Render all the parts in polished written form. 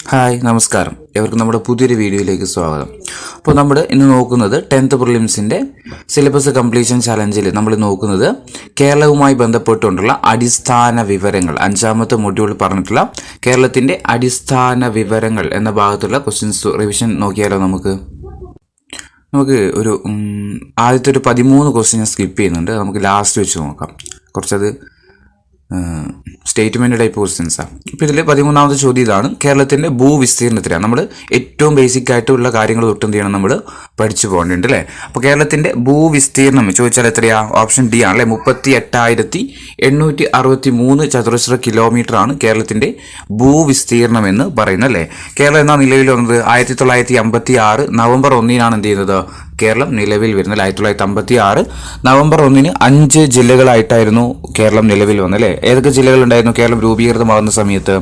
Hi നമസ്കാരം, എവർക്കും നമ്മുടെ പുതിയൊരു വീഡിയോയിലേക്ക് സ്വാഗതം. അപ്പോൾ നമ്മൾ ഇന്ന് നോക്കുന്നത് 10th പ്രിലിംസിൻ്റെ സിലബസ് കംപ്ലീഷൻ ചലഞ്ചിൽ നമ്മൾ നോക്കുന്നത് കേരളവുമായി ബന്ധപ്പെട്ടുകൊണ്ടുള്ള അടിസ്ഥാന വിവരങ്ങൾ, 5ാമത്തെ മൊഡ്യൂൾ പറഞ്ഞിട്ടുള്ള കേരളത്തിൻ്റെ അടിസ്ഥാന വിവരങ്ങൾ എന്ന ഭാഗത്തുള്ള ക്വസ്റ്റ്യൻസ് റിവിഷൻ നോക്കിയാലോ. നമുക്ക് ആദ്യത്തെ ഒരു 13 ക്വസ്റ്റ്യൻ സ്കിപ്പ് ചെയ്യുന്നുണ്ട്. നമുക്ക് ലാസ്റ്റ് വെച്ച് നോക്കാം. കുറച്ചത് സ്റ്റേറ്റ്മെൻറ്റ് ടൈപ്പ് ക്വസ്റ്റ്യൻസാണ്. ഇപ്പോൾ ഇതിൽ 13ാമത്തെ ചോദ്യം ഇതാണ്: കേരളത്തിൻ്റെ ഭൂവിസ്തീർണത്തിലാണ്. നമ്മൾ ഏറ്റവും ബേസിക് ആയിട്ടുള്ള കാര്യങ്ങൾ തൊട്ട് എന്ത് ചെയ്യണം, നമ്മൾ പഠിച്ചു പോകേണ്ടതുണ്ട് അല്ലേ. അപ്പോൾ കേരളത്തിൻ്റെ ഭൂവിസ്തീർണം ചോദിച്ചാൽ എത്രയാ? ഓപ്ഷൻ ഡി ആണ് അല്ലേ, 38,863 ചതുരശ്ര കിലോമീറ്റർ ആണ് കേരളത്തിൻ്റെ ഭൂവിസ്തീർണം എന്ന് പറയുന്നത് അല്ലേ. കേരളം എന്നാ നിലവിൽ വന്നത് 1956 നവംബർ 1 എന്ത് ചെയ്യുന്നത്, കേരളം നിലവിൽ വരുന്നത്. 1956 നവംബർ 1 5 ജില്ലകളായിട്ടായിരുന്നു കേരളം നിലവിൽ വന്നത് അല്ലേ. ഏതൊക്കെ ജില്ലകളുണ്ടായിരുന്നു കേരളം രൂപീകൃതമാകുന്ന സമയത്ത്?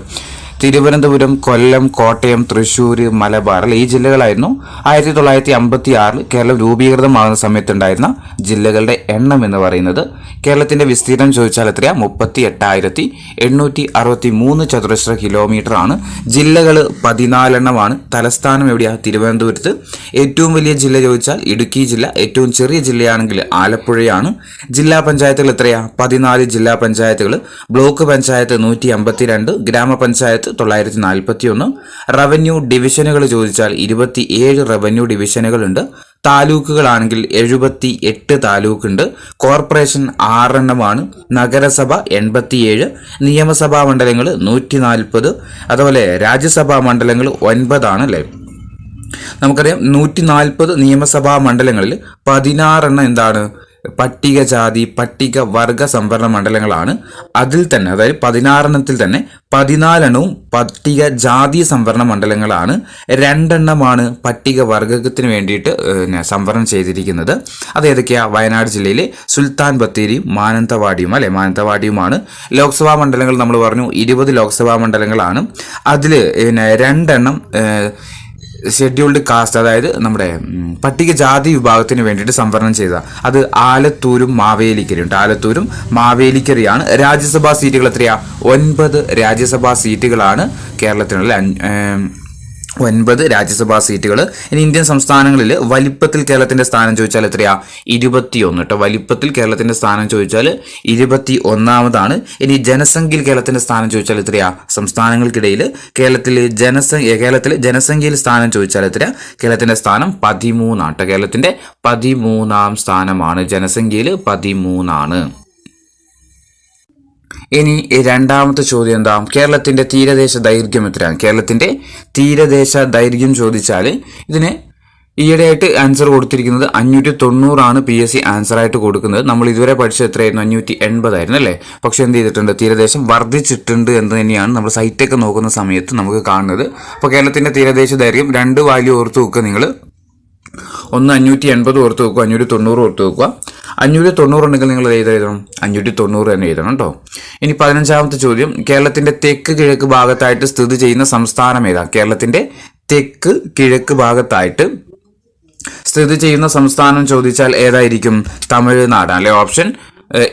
തിരുവനന്തപുരം, കൊല്ലം, കോട്ടയം, തൃശ്ശൂർ, മലബാർ അല്ലെ, ഈ ജില്ലകളായിരുന്നു 1956 കേരളം രൂപീകൃതമാകുന്ന സമയത്തുണ്ടായിരുന്ന ജില്ലകളുടെ എണ്ണം എന്ന് പറയുന്നത്. കേരളത്തിന്റെ വിസ്തീർണം ചോദിച്ചാൽ എത്രയാ? 38,863 ചതുരശ്ര കിലോമീറ്റർ ആണ്. ജില്ലകൾ 14 തലസ്ഥാനം എവിടെയാ? തിരുവനന്തപുരത്ത്. ഏറ്റവും വലിയ ജില്ല ചോദിച്ചാൽ ഇടുക്കി ജില്ല. ഏറ്റവും ചെറിയ ജില്ലയാണെങ്കിൽ ആലപ്പുഴയാണ്. ജില്ലാ പഞ്ചായത്തുകൾ എത്രയാ? 14 ജില്ലാ പഞ്ചായത്തുകൾ. ബ്ലോക്ക് പഞ്ചായത്ത് 152, ഗ്രാമപഞ്ചായത്ത് 941. റവന്യൂ ഡിവിഷനുകൾ ചോദിച്ചാൽ 27 റവന്യൂ ഡിവിഷനുകളുണ്ട്. താലൂക്കുകളാണെങ്കിൽ 78 താലൂക്കുണ്ട്. കോർപ്പറേഷൻ 6 നഗരസഭ 87, നിയമസഭാ മണ്ഡലങ്ങൾ 140, അതുപോലെ രാജ്യസഭാ മണ്ഡലങ്ങൾ 9 അല്ലേ. നമുക്കറിയാം 140 നിയമസഭാ മണ്ഡലങ്ങളിൽ 16 എന്താണ്? പട്ടികജാതി പട്ടിക വർഗ സംവരണ മണ്ഡലങ്ങളാണ്. അതിൽ തന്നെ, അതായത് 16 തന്നെ 14 പട്ടികജാതി സംവരണ മണ്ഡലങ്ങളാണ്. 2 പട്ടിക വർഗത്തിന് വേണ്ടിയിട്ട് സംവരണം ചെയ്തിരിക്കുന്നത്. അത് ഏതൊക്കെയാ? വയനാട് ജില്ലയിലെ സുൽത്താൻ ബത്തേരിയും മാനന്തവാടിയും അല്ലെ, മാനന്തവാടിയുമാണ്. ലോക്സഭാ മണ്ഡലങ്ങൾ നമ്മൾ പറഞ്ഞു 20 ലോക്സഭാ മണ്ഡലങ്ങളാണ്. അതിൽ 2 ഷെഡ്യൂൾഡ് കാസ്റ്റ്, അതായത് നമ്മുടെ പട്ടികജാതി വിഭാഗത്തിന് വേണ്ടിയിട്ട് സംവരണം ചെയ്ത അത് ആലത്തൂരും മാവേലിക്കരയുണ്ട്. ആലത്തൂരും മാവേലിക്കരയാണ്. രാജ്യസഭാ സീറ്റുകൾ എത്രയാ? 9 രാജ്യസഭാ സീറ്റുകളാണ് കേരളത്തിനുള്ള. 9 രാജ്യസഭാ സീറ്റുകൾ. ഇനി ഇന്ത്യൻ സംസ്ഥാനങ്ങളിൽ വലിപ്പത്തിൽ കേരളത്തിന്റെ സ്ഥാനം ചോദിച്ചാൽ എത്രയാ? 21 കേട്ടോ. വലിപ്പത്തിൽ കേരളത്തിന്റെ സ്ഥാനം ചോദിച്ചാൽ 21ാമതാണ്. ഇനി ജനസംഖ്യയിൽ കേരളത്തിന്റെ സ്ഥാനം ചോദിച്ചാൽ എത്രയാ? സംസ്ഥാനങ്ങൾക്കിടയിൽ കേരളത്തിലെ ജനസംഖ്യയിൽ സ്ഥാനം ചോദിച്ചാൽ എത്രയാ? കേരളത്തിന്റെ സ്ഥാനം 13 കേട്ടോ. കേരളത്തിന്റെ 13ാം സ്ഥാനമാണ്. ജനസംഖ്യയിൽ 13. ഇനി 2ാമത്തെ ചോദ്യം എന്താ? കേരളത്തിന്റെ തീരദേശ ദൈർഘ്യം എത്രയാണ്? കേരളത്തിന്റെ തീരദേശ ദൈർഘ്യം ചോദിച്ചാൽ ഇതിന് ഈയിടെയായിട്ട് ആൻസർ കൊടുത്തിരിക്കുന്നത് 590 PSC ആൻസർ ആയിട്ട് കൊടുക്കുന്നത്. നമ്മൾ ഇതുവരെ പഠിച്ചത് എത്രയായിരുന്നു? 580 ആയിരുന്നു അല്ലേ. പക്ഷെ എന്ത് ചെയ്തിട്ടുണ്ട്? തീരദേശം വർദ്ധിച്ചിട്ടുണ്ട് എന്ന് തന്നെയാണ് നമ്മൾ സൈറ്റൊക്കെ നോക്കുന്ന സമയത്ത് നമുക്ക് കാണുന്നത്. അപ്പോൾ കേരളത്തിന്റെ തീരദേശ ദൈർഘ്യം 2 വാല്യൂ ഓർത്ത് വെക്കുക നിങ്ങൾ. ഒന്ന് 580 ഓർത്ത് വെക്കുക, 590 ഓർത്ത് വെക്കുക. 590 ഉണ്ടെങ്കിൽ നിങ്ങൾ എഴുതണം 590 തന്നെ എഴുതണം കേട്ടോ. ഇനി 15ാമത്തെ ചോദ്യം: കേരളത്തിന്റെ തെക്ക് കിഴക്ക് ഭാഗത്തായിട്ട് സ്ഥിതി ചെയ്യുന്ന സംസ്ഥാനം ഏതാ? കേരളത്തിന്റെ തെക്ക് കിഴക്ക് ഭാഗത്തായിട്ട് സ്ഥിതി ചെയ്യുന്ന സംസ്ഥാനം ചോദിച്ചാൽ ഏതായിരിക്കും? തമിഴ്നാട് അല്ലെ. ഓപ്ഷൻ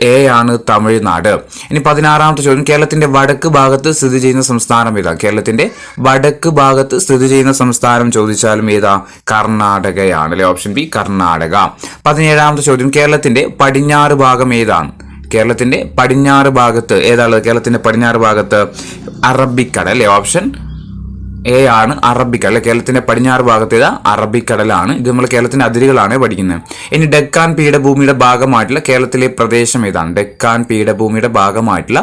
എ ആണ് തമിഴ്നാട്. ഇനി 16ാമത്തെ ചോദ്യം: കേരളത്തിന്റെ വടക്ക് ഭാഗത്ത് സ്ഥിതി ചെയ്യുന്ന സംസ്ഥാനം ഏതാ? കേരളത്തിന്റെ വടക്ക് ഭാഗത്ത് സ്ഥിതി ചെയ്യുന്ന സംസ്ഥാനം ചോദിച്ചാലും ഏതാ? കർണാടകയാണ് അല്ലെ. Option B Karnataka. 17ാമത്തെ ചോദ്യം: കേരളത്തിന്റെ പടിഞ്ഞാറ് ഭാഗം ഏതാണ്? കേരളത്തിന്റെ പടിഞ്ഞാറ് ഭാഗത്ത് ഏതാണ്? കേരളത്തിന്റെ പടിഞ്ഞാറ് ഭാഗത്ത് അറബിക്കടൽ അല്ലെ. ഓപ്ഷൻ എ ആണ് അറബിക്കടൽ അല്ലെ. കേരളത്തിന്റെ പടിഞ്ഞാറ് ഭാഗത്ത് ഏതാ? അറബിക്കടലാണ്. ഇത് നമ്മൾ കേരളത്തിന്റെ അതിരുകളാണ് പഠിക്കുന്നത്. ഇനി ഡെക്കാൻ പീഠഭൂമിയുടെ ഭാഗമായിട്ടുള്ള കേരളത്തിലെ പ്രദേശം ഏതാണ്? ഡെക്കാൻ പീഠഭൂമിയുടെ ഭാഗമായിട്ടുള്ള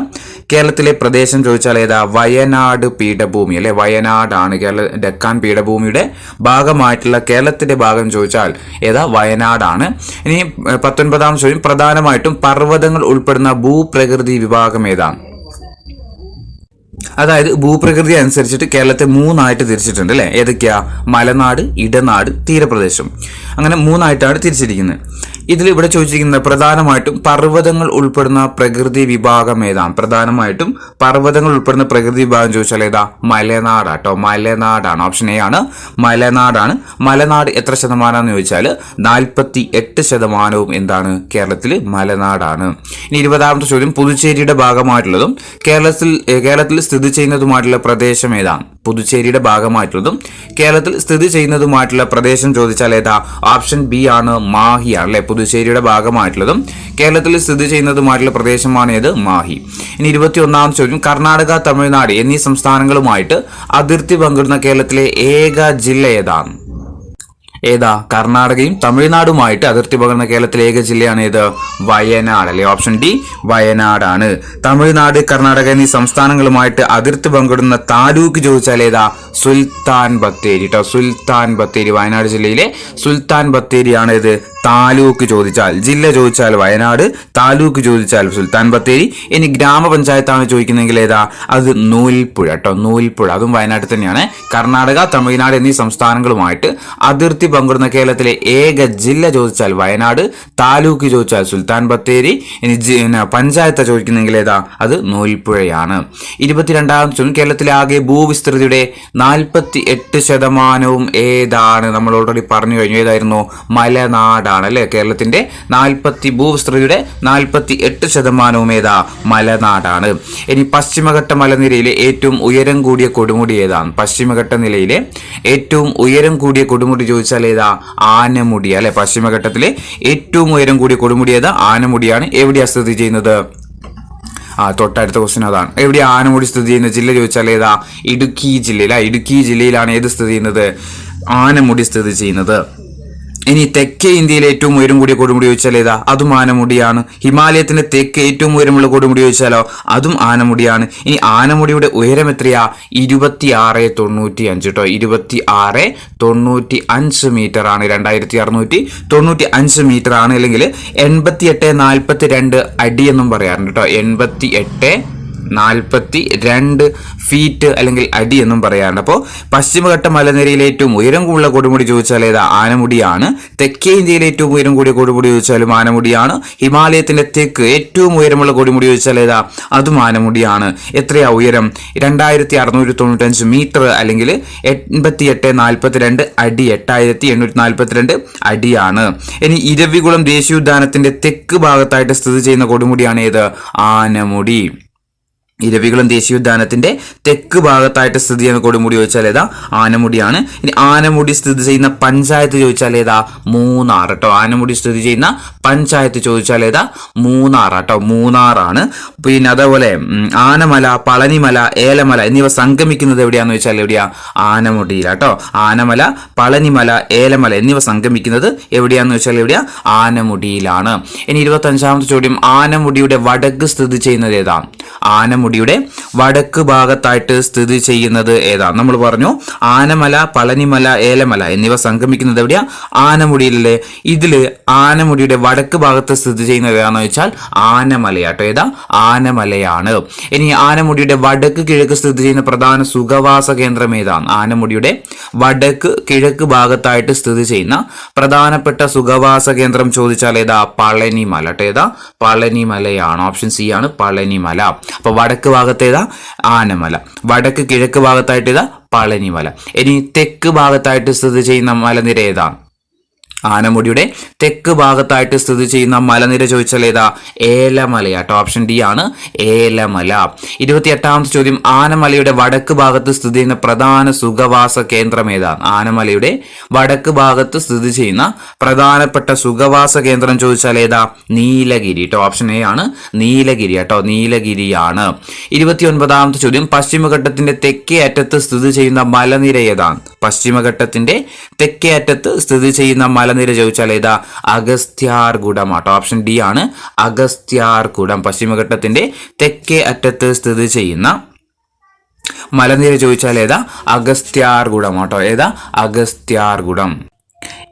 കേരളത്തിലെ പ്രദേശം ചോദിച്ചാൽ ഏതാ? വയനാട് പീഠഭൂമി അല്ലെ. വയനാടാണ് ഡെക്കാൻ പീഠഭൂമിയുടെ ഭാഗമായിട്ടുള്ള കേരളത്തിന്റെ ഭാഗം ചോദിച്ചാൽ ഏതാ? വയനാടാണ്. ഇനി 19ാം ചോദ്യം: പ്രധാനമായിട്ടും പർവ്വതങ്ങൾ ഉൾപ്പെടുന്ന ഭൂപ്രകൃതി വിഭാഗം ഏതാണ്? അതായത് ഭൂപ്രകൃതി അനുസരിച്ചിട്ട് കേരളത്തെ 3 തിരിച്ചിട്ടുണ്ട് അല്ലെ. ഏതൊക്കെയാ? മലനാട്, ഇടനാട്, തീരപ്രദേശം. അങ്ങനെ 3 തിരിച്ചിരിക്കുന്നത്. ഇതിൽ ഇവിടെ ചോദിച്ചിരിക്കുന്ന പ്രധാനമായിട്ടും പർവ്വതങ്ങൾ ഉൾപ്പെടുന്ന പ്രകൃതി വിഭാഗം ഏതാണ്? പ്രധാനമായിട്ടും പർവ്വതങ്ങൾ ഉൾപ്പെടുന്ന പ്രകൃതി വിഭാഗം ചോദിച്ചാൽ ഏതാ? മലനാടാട്ടോ. മലനാടാണ്. ഓപ്ഷൻ എ ആണ്, മലനാടാണ്. മലനാട് എത്ര ശതമാനമാണെന്ന് ചോദിച്ചാൽ 48% എന്താണ്? കേരളത്തിൽ മലനാടാണ്. ഇനി 20ാമത്തെ ചോദ്യം, പുതുച്ചേരിയുടെ ഭാഗമായിട്ടുള്ളതും കേരളത്തിൽ സ്ഥിതി ചെയ്യുന്നതുമായിട്ടുള്ള പ്രദേശം ഏതാണ്? പുതുച്ചേരിയുടെ ഭാഗമായിട്ടുള്ളതും കേരളത്തിൽ സ്ഥിതി ചെയ്യുന്നതുമായിട്ടുള്ള പ്രദേശം ചോദിച്ചാൽ ഏതാ? ഓപ്ഷൻ ബി ആണ്, മാഹി ആണ് അല്ലെ. പുതുച്ചേരിയുടെ ഭാഗമായിട്ടുള്ളതും കേരളത്തിൽ സ്ഥിതി ചെയ്യുന്നതുമായിട്ടുള്ള പ്രദേശമാണ് ഏത്? മാഹി. ഇനി 21ാമത്തെ ചോദ്യം, കർണാടക, തമിഴ്നാട് എന്നീ സംസ്ഥാനങ്ങളുമായിട്ട് അതിർത്തി പങ്കിടുന്ന കേരളത്തിലെ ഏക ജില്ല ഏതാണ്? ഏതാ? കർണാടകയും തമിഴ്നാടുമായിട്ട് അതിർത്തി പങ്കിടുന്ന കേരളത്തിലെ ഏക ജില്ലയാണ് ഏത്? വയനാട് അല്ലെ. ഓപ്ഷൻ ഡി വയനാടാണ്. തമിഴ്നാട്, കർണാടക എന്നീ സംസ്ഥാനങ്ങളുമായിട്ട് അതിർത്തി പങ്കിടുന്ന താലൂക്ക് ചോദിച്ചാൽ ഏതാ? സുൽത്താൻ ബത്തേരി കേട്ടോ. സുൽത്താൻ ബത്തേരി, വയനാട് ജില്ലയിലെ സുൽത്താൻ ബത്തേരിയാണ് ഇത്. താലൂക്ക് ചോദിച്ചാൽ, ജില്ല ചോദിച്ചാൽ വയനാട്, താലൂക്ക് ചോദിച്ചാൽ സുൽത്താൻ ബത്തേരി. ഇനി ഗ്രാമപഞ്ചായത്താണ് ചോദിക്കുന്നതെങ്കിൽ ഏതാ? അത് നൂൽപ്പുഴ കേട്ടോ. നൂൽപ്പുഴ, അതും വയനാട്ടിൽ തന്നെയാണ്. കർണാടക, തമിഴ്നാട് എന്നീ സംസ്ഥാനങ്ങളുമായിട്ട് അതിർത്തി പങ്കിടുന്ന കേരളത്തിലെ ഏക ജില്ല ചോദിച്ചാൽ വയനാട്, താലൂക്ക് ചോദിച്ചാൽ സുൽത്താൻ ബത്തേരി. ഇനി പഞ്ചായത്ത് ചോദിക്കുന്നെങ്കിൽ ഏതാ? അത് നൂൽപ്പുഴയാണ്. 22ാമത്തെ ചോദ്യം, കേരളത്തിലെ ആകെ ഭൂവിസ്തൃതിയുടെ 48% ഏതാണ്? നമ്മൾ ഓൾറെഡി പറഞ്ഞു കഴിഞ്ഞു. ഏതായിരുന്നു? മലനാട് അല്ലെ. കേരളത്തിന്റെ ഭൂവിസ്തൃതിയുടെ 48% ഏതാ? മലനാടാണ്. ഇനി പശ്ചിമഘട്ട മലനിരയിലെ ഏറ്റവും ഉയരം കൂടിയ കൊടുമുടി ഏതാണ്? പശ്ചിമഘട്ട നിലയിലെ ഏറ്റവും ഉയരം കൂടിയ കൊടുമുടി ചോദിച്ചാൽ ഏതാ? ആനമുടി അല്ലെ. പശ്ചിമഘട്ടത്തിലെ ഏറ്റവും ഉയരം കൂടിയ കൊടുമുടി ഏതാ? ആനമുടിയാണ്. എവിടെയാ സ്ഥിതി ചെയ്യുന്നത്? തൊട്ടടുത്ത ക്വസ്റ്റ്യൻ അതാണ്. എവിടെയാ ആനമുടി സ്ഥിതി ചെയ്യുന്ന ജില്ല ചോദിച്ചാൽ ഏതാ? ഇടുക്കി ജില്ലയില. ഇടുക്കി ജില്ലയിലാണ് ഏത് സ്ഥിതി ചെയ്യുന്നത്? ആനമുടി സ്ഥിതി ചെയ്യുന്നത്. ഇനി തെക്കേ ഇന്ത്യയിലെ ഏറ്റവും ഉയരം കൂടിയ കൊടുമുടി ചോദിച്ചാൽ ഏതാ? അതും ആനമുടിയാണ്. ഹിമാലയത്തിന്റെ തെക്ക് ഏറ്റവും ഉയരമുള്ള കൊടുമുടി ചോദിച്ചാലോ? അതും ആനമുടിയാണ്. ഇനി ആനമുടിയുടെ ഉയരം എത്രയാ? 26.95 കേട്ടോ. 26.95 മീറ്റർ ആണ്. 2695 മീറ്റർ ആണ്. അല്ലെങ്കിൽ 88.42 അടി എന്നും പറയാറുണ്ട് കേട്ടോ. 88.42 ഫീറ്റ് അല്ലെങ്കിൽ അടി എന്നും പറയാറുണ്ട്. അപ്പോൾ പശ്ചിമഘട്ട മലനിരയിലെ ഏറ്റവും ഉയരം കൂടിയ കൊടുമുടി ചോദിച്ചാൽ ഏതാ? ആനമുടിയാണ്. തെക്കേ ഇന്ത്യയിലെ ഏറ്റവും ഉയരം കൂടിയ കൊടുമുടി ചോദിച്ചാലും ആനമുടിയാണ്. ഹിമാലയത്തിന്റെ തെക്ക് ഏറ്റവും ഉയരമുള്ള കൊടുമുടി ചോദിച്ചാൽ ഏതാ? അതും ആനമുടിയാണ്. എത്രയാ ഉയരം? 2695 മീറ്റർ അല്ലെങ്കിൽ 88.42 അടി. 8842 അടിയാണ്. ഇനി ഇരവികുളം ദേശീയോദ്യാനത്തിന്റെ തെക്ക് ഭാഗത്തായിട്ട് സ്ഥിതി ചെയ്യുന്ന കൊടുമുടിയാണ് ഏത്? ആനമുടി. ഇരവികുളം ദേശീയോദ്യാനത്തിന്റെ തെക്ക് ഭാഗത്തായിട്ട് സ്ഥിതി ചെയ്യുന്ന കൊടുമുടി ചോദിച്ചാൽ ഏതാ? ആനമുടിയാണ്. ഇനി ആനമുടി സ്ഥിതി ചെയ്യുന്ന പഞ്ചായത്ത് ചോദിച്ചാൽ ഏതാ? മൂന്നാർ കേട്ടോ. ആനമുടി സ്ഥിതി ചെയ്യുന്ന പഞ്ചായത്ത് ചോദിച്ചാൽ ഏതാ? മൂന്നാർ കേട്ടോ. മൂന്നാറാണ്. പിന്നെ അതേപോലെ ആനമല, പളനിമല, ഏലമല എന്നിവ സംഗമിക്കുന്നത് എവിടെയാന്ന് ചോദിച്ചാൽ എവിടെയാ? ആനമുടിയിലാട്ടോ. ആനമല, പളനിമല, ഏലമല എന്നിവ സംഗമിക്കുന്നത് എവിടെയാന്ന് വെച്ചാൽ എവിടെയാ? ആനമുടിയിലാണ്. ഇനി 25ാമത്തെ ചോദ്യം, ആനമുടിയുടെ വടക്ക് സ്ഥിതി ചെയ്യുന്നത് ഏതാ? ആനമുടിയുടെ വടക്ക് ഭാഗത്തായിട്ട് സ്ഥിതി ചെയ്യുന്നത് ഏതാ? നമ്മൾ പറഞ്ഞു ആനമല, പളനിമല, ഏലമല എന്നിവ സംഗമിക്കുന്നത് എവിടെയാ? ആനമുടിയിലല്ലേ. ഇതില് ആനമുടിയുടെ വടക്ക് ഭാഗത്ത് സ്ഥിതി ചെയ്യുന്നത് ഏതാണെന്ന് വെച്ചാൽ ആനമലയാട്ടോ. ഏതാ? ആനമലയാണ്. ഇനി ആനമുടിയുടെ വടക്ക് കിഴക്ക് സ്ഥിതി ചെയ്യുന്ന പ്രധാന സുഖവാസ കേന്ദ്രം ഏതാണ്? ആനമുടിയുടെ വടക്ക് കിഴക്ക് ഭാഗത്തായിട്ട് സ്ഥിതി ചെയ്യുന്ന പ്രധാനപ്പെട്ട സുഖവാസ കേന്ദ്രം ചോദിച്ചാൽ ഏതാ? പളനിമല കേട്ടോ. ഏതാ? പളനിമലയാണ്. ഓപ്ഷൻ സി ആണ്, പളനിമല. അപ്പൊ വടക്ക് ഭാഗത്ത് ഏതാ? ആനമല. വടക്ക് കിഴക്ക് ഭാഗത്തായിട്ട് ഏതാ? പളനിമല. ഇനി തെക്ക് ഭാഗത്തായിട്ട് സ്ഥിതി ചെയ്യുന്ന മലനിര ഏതാണ്? ആനമുടിയുടെ തെക്ക് ഭാഗത്തായിട്ട് സ്ഥിതി ചെയ്യുന്ന മലനിര ചോദിച്ചാൽ ഏതാ? ഏലമലയാട്ടോ. ഓപ്ഷൻ ഡി ആണ്, ഏലമല. 28ാമത്തെ ചോദ്യം, ആനമലയുടെ വടക്ക് ഭാഗത്ത് സ്ഥിതി ചെയ്യുന്ന പ്രധാന സുഖവാസ കേന്ദ്രം ഏതാണ്? ആനമലയുടെ വടക്ക് ഭാഗത്ത് സ്ഥിതി ചെയ്യുന്ന പ്രധാനപ്പെട്ട സുഖവാസ കേന്ദ്രം ചോദിച്ചാൽ ഏതാ? നീലഗിരി കേട്ടോ. ഓപ്ഷൻ എ ആണ്, നീലഗിരി കേട്ടോ. നീലഗിരിയാണ്. 29ാമത്തെ ചോദ്യം, പശ്ചിമഘട്ടത്തിന്റെ തെക്കേ അറ്റത്ത് സ്ഥിതി ചെയ്യുന്ന മലനിര ഏതാണ്? പശ്ചിമഘട്ടത്തിന്റെ തെക്കേ അറ്റത്ത് സ്ഥിതി ചെയ്യുന്ന മലനിര ചോദിച്ചാൽ ഏതാ? അഗസ്ത്യാർകൂടം ആട്ടോ. ഓപ്ഷൻ ഡി ആണ്, അഗസ്ത്യാർകൂടം. പശ്ചിമഘട്ടത്തിന്റെ തെക്കേ അറ്റത്ത് സ്ഥിതി ചെയ്യുന്ന മലനിര ചോദിച്ചാൽ ഏതാ? അഗസ്ത്യാർകൂടം ആട്ടോ. ഏതാ? അഗസ്ത്യാർകൂടം.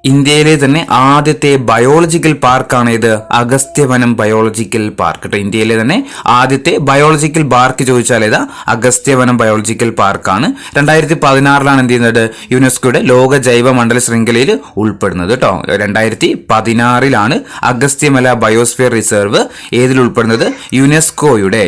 ഇന്ത്യയിലെ തന്നെ ആദ്യത്തെ ബയോളജിക്കൽ പാർക്കാണ് ഇത് അഗസ്ത്യവനം ബയോളജിക്കൽ പാർക്ക് കേട്ടോ. ഇന്ത്യയിലെ തന്നെ ആദ്യത്തെ ബയോളജിക്കൽ പാർക്ക് ചോദിച്ചാൽ ഏതാ അഗസ്ത്യവനം ബയോളജിക്കൽ പാർക്കാണ്. 2016 എന്ത് ചെയ്യുന്നത് യുനെസ്കോയുടെ ലോക ജൈവ മണ്ഡല ശൃംഖലയിൽ ഉൾപ്പെടുന്നത് കേട്ടോ. 2016 അഗസ്ത്യമല ബയോസ്ഫിയർ റിസർവ് ഏതിൽ ഉൾപ്പെടുന്നത് യുനെസ്കോയുടെ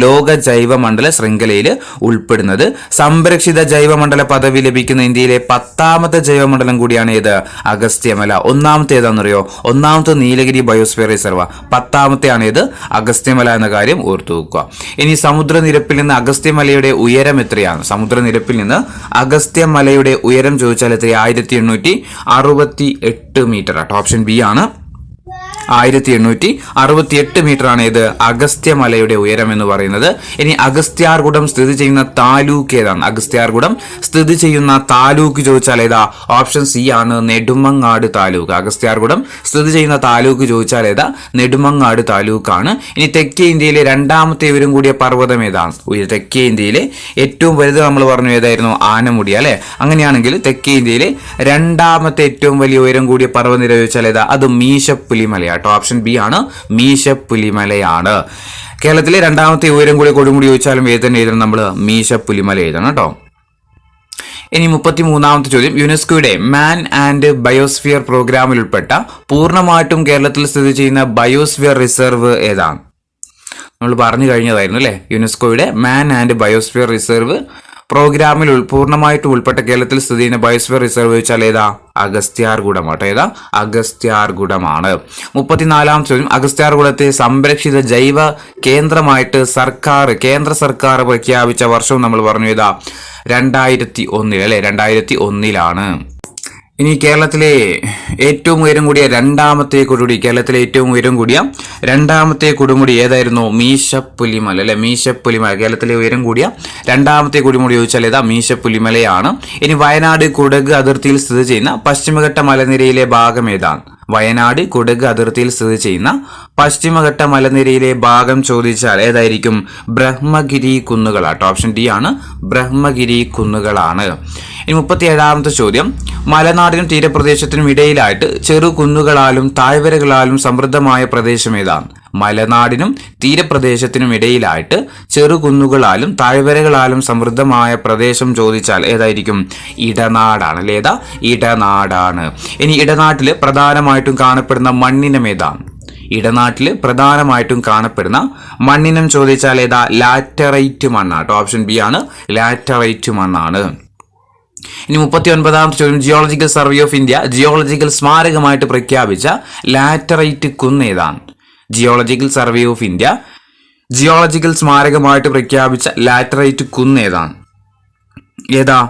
ലോക ജൈവ മണ്ഡല ശൃംഖലയിൽ ഉൾപ്പെടുന്നത്. സംരക്ഷിത ജൈവമണ്ഡല പദവി ലഭിക്കുന്ന ഇന്ത്യയിലെ 10ാമത്തെ ജൈവമണ്ഡലം കൂടിയാണ് ഏത് അഗസ്ത്യമല. ഒന്നാമത്തെ ഏതാണെന്നറിയോ? ഒന്നാമത്തെ നീലഗിരി ബയോസ്ഫിയർ റിസർവ്, 10ാമത്തെയാണ് ഇത് അഗസ്ത്യമല എന്ന കാര്യം ഓർത്തു വെക്കുക. ഇനി സമുദ്രനിരപ്പിൽ നിന്ന് അഗസ്ത്യമലയുടെ ഉയരം എത്രയാണ്? സമുദ്രനിരപ്പിൽ നിന്ന് അഗസ്ത്യമലയുടെ ഉയരം ചോദിച്ചാൽ എത്ര? 1868 മീറ്റർ ആട്ടോ. ഓപ്ഷൻ ബി ആണ് 1868 മീറ്റർ ആണ് ഇത് അഗസ്ത്യമലയുടെ ഉയരം എന്ന് പറയുന്നത്. ഇനി അഗസ്ത്യാർകൂടം സ്ഥിതി ചെയ്യുന്ന താലൂക്ക് ഏതാണ്? അഗസ്ത്യാർകൂടം സ്ഥിതി ചെയ്യുന്ന താലൂക്ക് ചോദിച്ചാൽ ഏതാ? ഓപ്ഷൻ സി ആണ് നെടുമങ്ങാട് താലൂക്ക്. അഗസ്ത്യാർകൂടം സ്ഥിതി ചെയ്യുന്ന താലൂക്ക് ചോദിച്ചാൽ ഏതാ? നെടുമങ്ങാട് താലൂക്കാണ്. ഇനി തെക്കേ ഇന്ത്യയിലെ 2ാമത്തെ ഉയരം കൂടിയ പർവ്വതം ഏതാണ്? തെക്കേ ഇന്ത്യയിലെ ഏറ്റവും വലുത് നമ്മൾ പറഞ്ഞു ഏതായിരുന്നു? ആനമുടി അല്ലെ. അങ്ങനെയാണെങ്കിൽ തെക്കേ ഇന്ത്യയിലെ 2ാമത്തെ ഏറ്റവും വലിയ ഉയരം കൂടിയ പർവ്വതനിര ചോദിച്ചാൽ ഏതാ? അത് മീശപ്പുലിമലയാണ്. ഓപ്ഷൻ ബി ആണ് മീശപ്പുലിമലയാണ്. കേരളത്തിലെ 2ാമത്തെ ഉയരം കൂടി കൊടുമുടി ചോദിച്ചാലും ഏത് തന്നെ എഴുതണം? നമ്മൾ മീശപ്പുലിമല എഴുതണം കേട്ടോ. ഇനി 33ാമത്തെ ചോദ്യം, യുനെസ്കോയുടെ മാൻ ആൻഡ് ബയോസ്ഫിയർ പ്രോഗ്രാമിൽ ഉൾപ്പെട്ട പൂർണ്ണമായിട്ടും കേരളത്തിൽ സ്ഥിതി ചെയ്യുന്ന ബയോസ്ഫിയർ റിസർവ് ഏതാണ്? നമ്മൾ പറഞ്ഞു കഴിഞ്ഞതായിരുന്നു അല്ലെ. യുനെസ്കോയുടെ മാൻ ആൻഡ് ബയോസ്ഫിയർ റിസർവ് പ്രോഗ്രാമിൽ പൂർണ്ണമായിട്ടും ഉൾപ്പെട്ട കേരളത്തിൽ സ്ഥിതി ചെയ്യുന്ന ബയോസ്ഫിയർ റിസർവ് വെച്ചാൽ ഏതാ? അഗസ്ത്യാർകൂടമാട്ടോ. ഏതാ? അഗസ്ത്യാർകൂടമാണ്. 34ാമത്തെ ചോദ്യം, അഗസ്ത്യാർകൂടത്തെ സംരക്ഷിത ജൈവ കേന്ദ്രമായിട്ട് കേന്ദ്ര സർക്കാർ പ്രഖ്യാപിച്ച വർഷവും നമ്മൾ പറഞ്ഞു ഏതാ? 2001 അല്ലെ. 2001 ഇനി കേരളത്തിലെ ഏറ്റവും ഉയരം കൂടിയ 2ാമത്തെ കൊടുമുടി, കേരളത്തിലെ ഏറ്റവും ഉയരം കൂടിയ 2ാമത്തെ കൊടുമുടി ഏതായിരുന്നു? മീശപ്പുലിമല അല്ലെ. മീശപ്പുലിമല കേരളത്തിലെ ഉയരം കൂടിയ 2ാമത്തെ കൊടുമുടി ചോദിച്ചാൽ ഏതാ? മീശപ്പുലിമലയാണ്. ഇനി വയനാട് കുടക് അതിർത്തിയിൽ സ്ഥിതി ചെയ്യുന്ന പശ്ചിമഘട്ട മലനിരയിലെ ഭാഗം ഏതാണ്? വയനാട് കുടക് അതിർത്തിയിൽ സ്ഥിതി ചെയ്യുന്ന പശ്ചിമഘട്ട മലനിരയിലെ ഭാഗം ചോദിച്ചാൽ ഏതായിരിക്കും? ബ്രഹ്മഗിരി കുന്നുകളാട്ടോ. ഓപ്ഷൻ ഡി ആണ് ബ്രഹ്മഗിരി കുന്നുകളാണ്. ഇനി 37ാമത്തെ ചോദ്യം, മലനാടിനും തീരപ്രദേശത്തിനും ഇടയിലായിട്ട് ചെറു കുന്നുകളാലും താഴ്വരകളാലും സമൃദ്ധമായ പ്രദേശം ഏതാണ്? മലനാടിനും തീരപ്രദേശത്തിനും ഇടയിലായിട്ട് ചെറുകുന്നുകളാലും താഴ്വരകളാലും സമൃദ്ധമായ പ്രദേശം ചോദിച്ചാൽ ഏതായിരിക്കും? ഇടനാടാണ് അല്ലെ. ഏതാ? ഇടനാടാണ്. ഇനി ഇടനാട്ടില് പ്രധാനമായിട്ടും കാണപ്പെടുന്ന മണ്ണിനം ഏതാണ്? ഇടനാട്ടില് പ്രധാനമായിട്ടും കാണപ്പെടുന്ന മണ്ണിനം ചോദിച്ചാൽ ഏതാ? ലാറ്ററൈറ്റ് മണ്ണാട്ടോ. ഓപ്ഷൻ ബി ആണ് ലാറ്ററൈറ്റ് മണ്ണാണ്. ഇനി 39ാമത്തെ ചോദ്യം, geological survey of India geological സ്മാരകമായിട്ട് പ്രഖ്യാപിച്ച ലാറ്ററൈറ്റ് കുന്ന് ഏതാണ്? Geological survey of India geological സ്മാരകമായിട്ട് പ്രഖ്യാപിച്ച ലാറ്ററൈറ്റ് കുന്ന് ഏതാണ്? ഏതാ?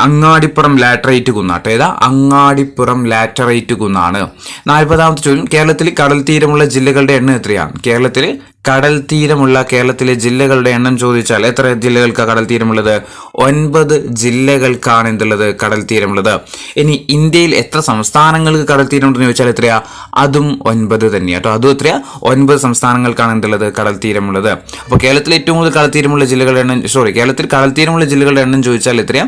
അങ്ങാടിപ്പുറം ലാറ്ററൈറ്റ് കുന്നാട്ടോ. ഏതാ? അങ്ങാടിപ്പുറം ലാറ്ററൈറ്റ് കുന്നാണ്. 40ാമത്തെ ചോദ്യം, കേരളത്തിൽ കടൽ തീരമുള്ള ജില്ലകളുടെ എണ്ണം എത്രയാണ്? കേരളത്തിലെ കേരളത്തിലെ ജില്ലകളുടെ എണ്ണം ചോദിച്ചാൽ എത്ര ജില്ലകൾക്കാണ് കടൽ തീരമുള്ളത്? 9 ജില്ലകൾക്കാണ് എന്തുള്ളത്? കടൽ തീരമുള്ളത്. ഇനി ഇന്ത്യയിൽ എത്ര സംസ്ഥാനങ്ങൾക്ക് കടൽ തീരമുണ്ടെന്ന് ചോദിച്ചാൽ എത്രയാ? അതും 9 തന്നെയാട്ടോ. അതും എത്രയാ? 9 സംസ്ഥാനങ്ങൾക്കാണ് എന്തുള്ളത്? കടൽ തീരമുള്ളത്. അപ്പോൾ കേരളത്തിൽ ഏറ്റവും കൂടുതൽ കടൽ തീരമുള്ള ജില്ലകളുടെ എണ്ണം കേരളത്തിൽ കടൽ തീരമുള്ള ജില്ലകളുടെ എണ്ണം ചോദിച്ചാൽ എത്രയാ?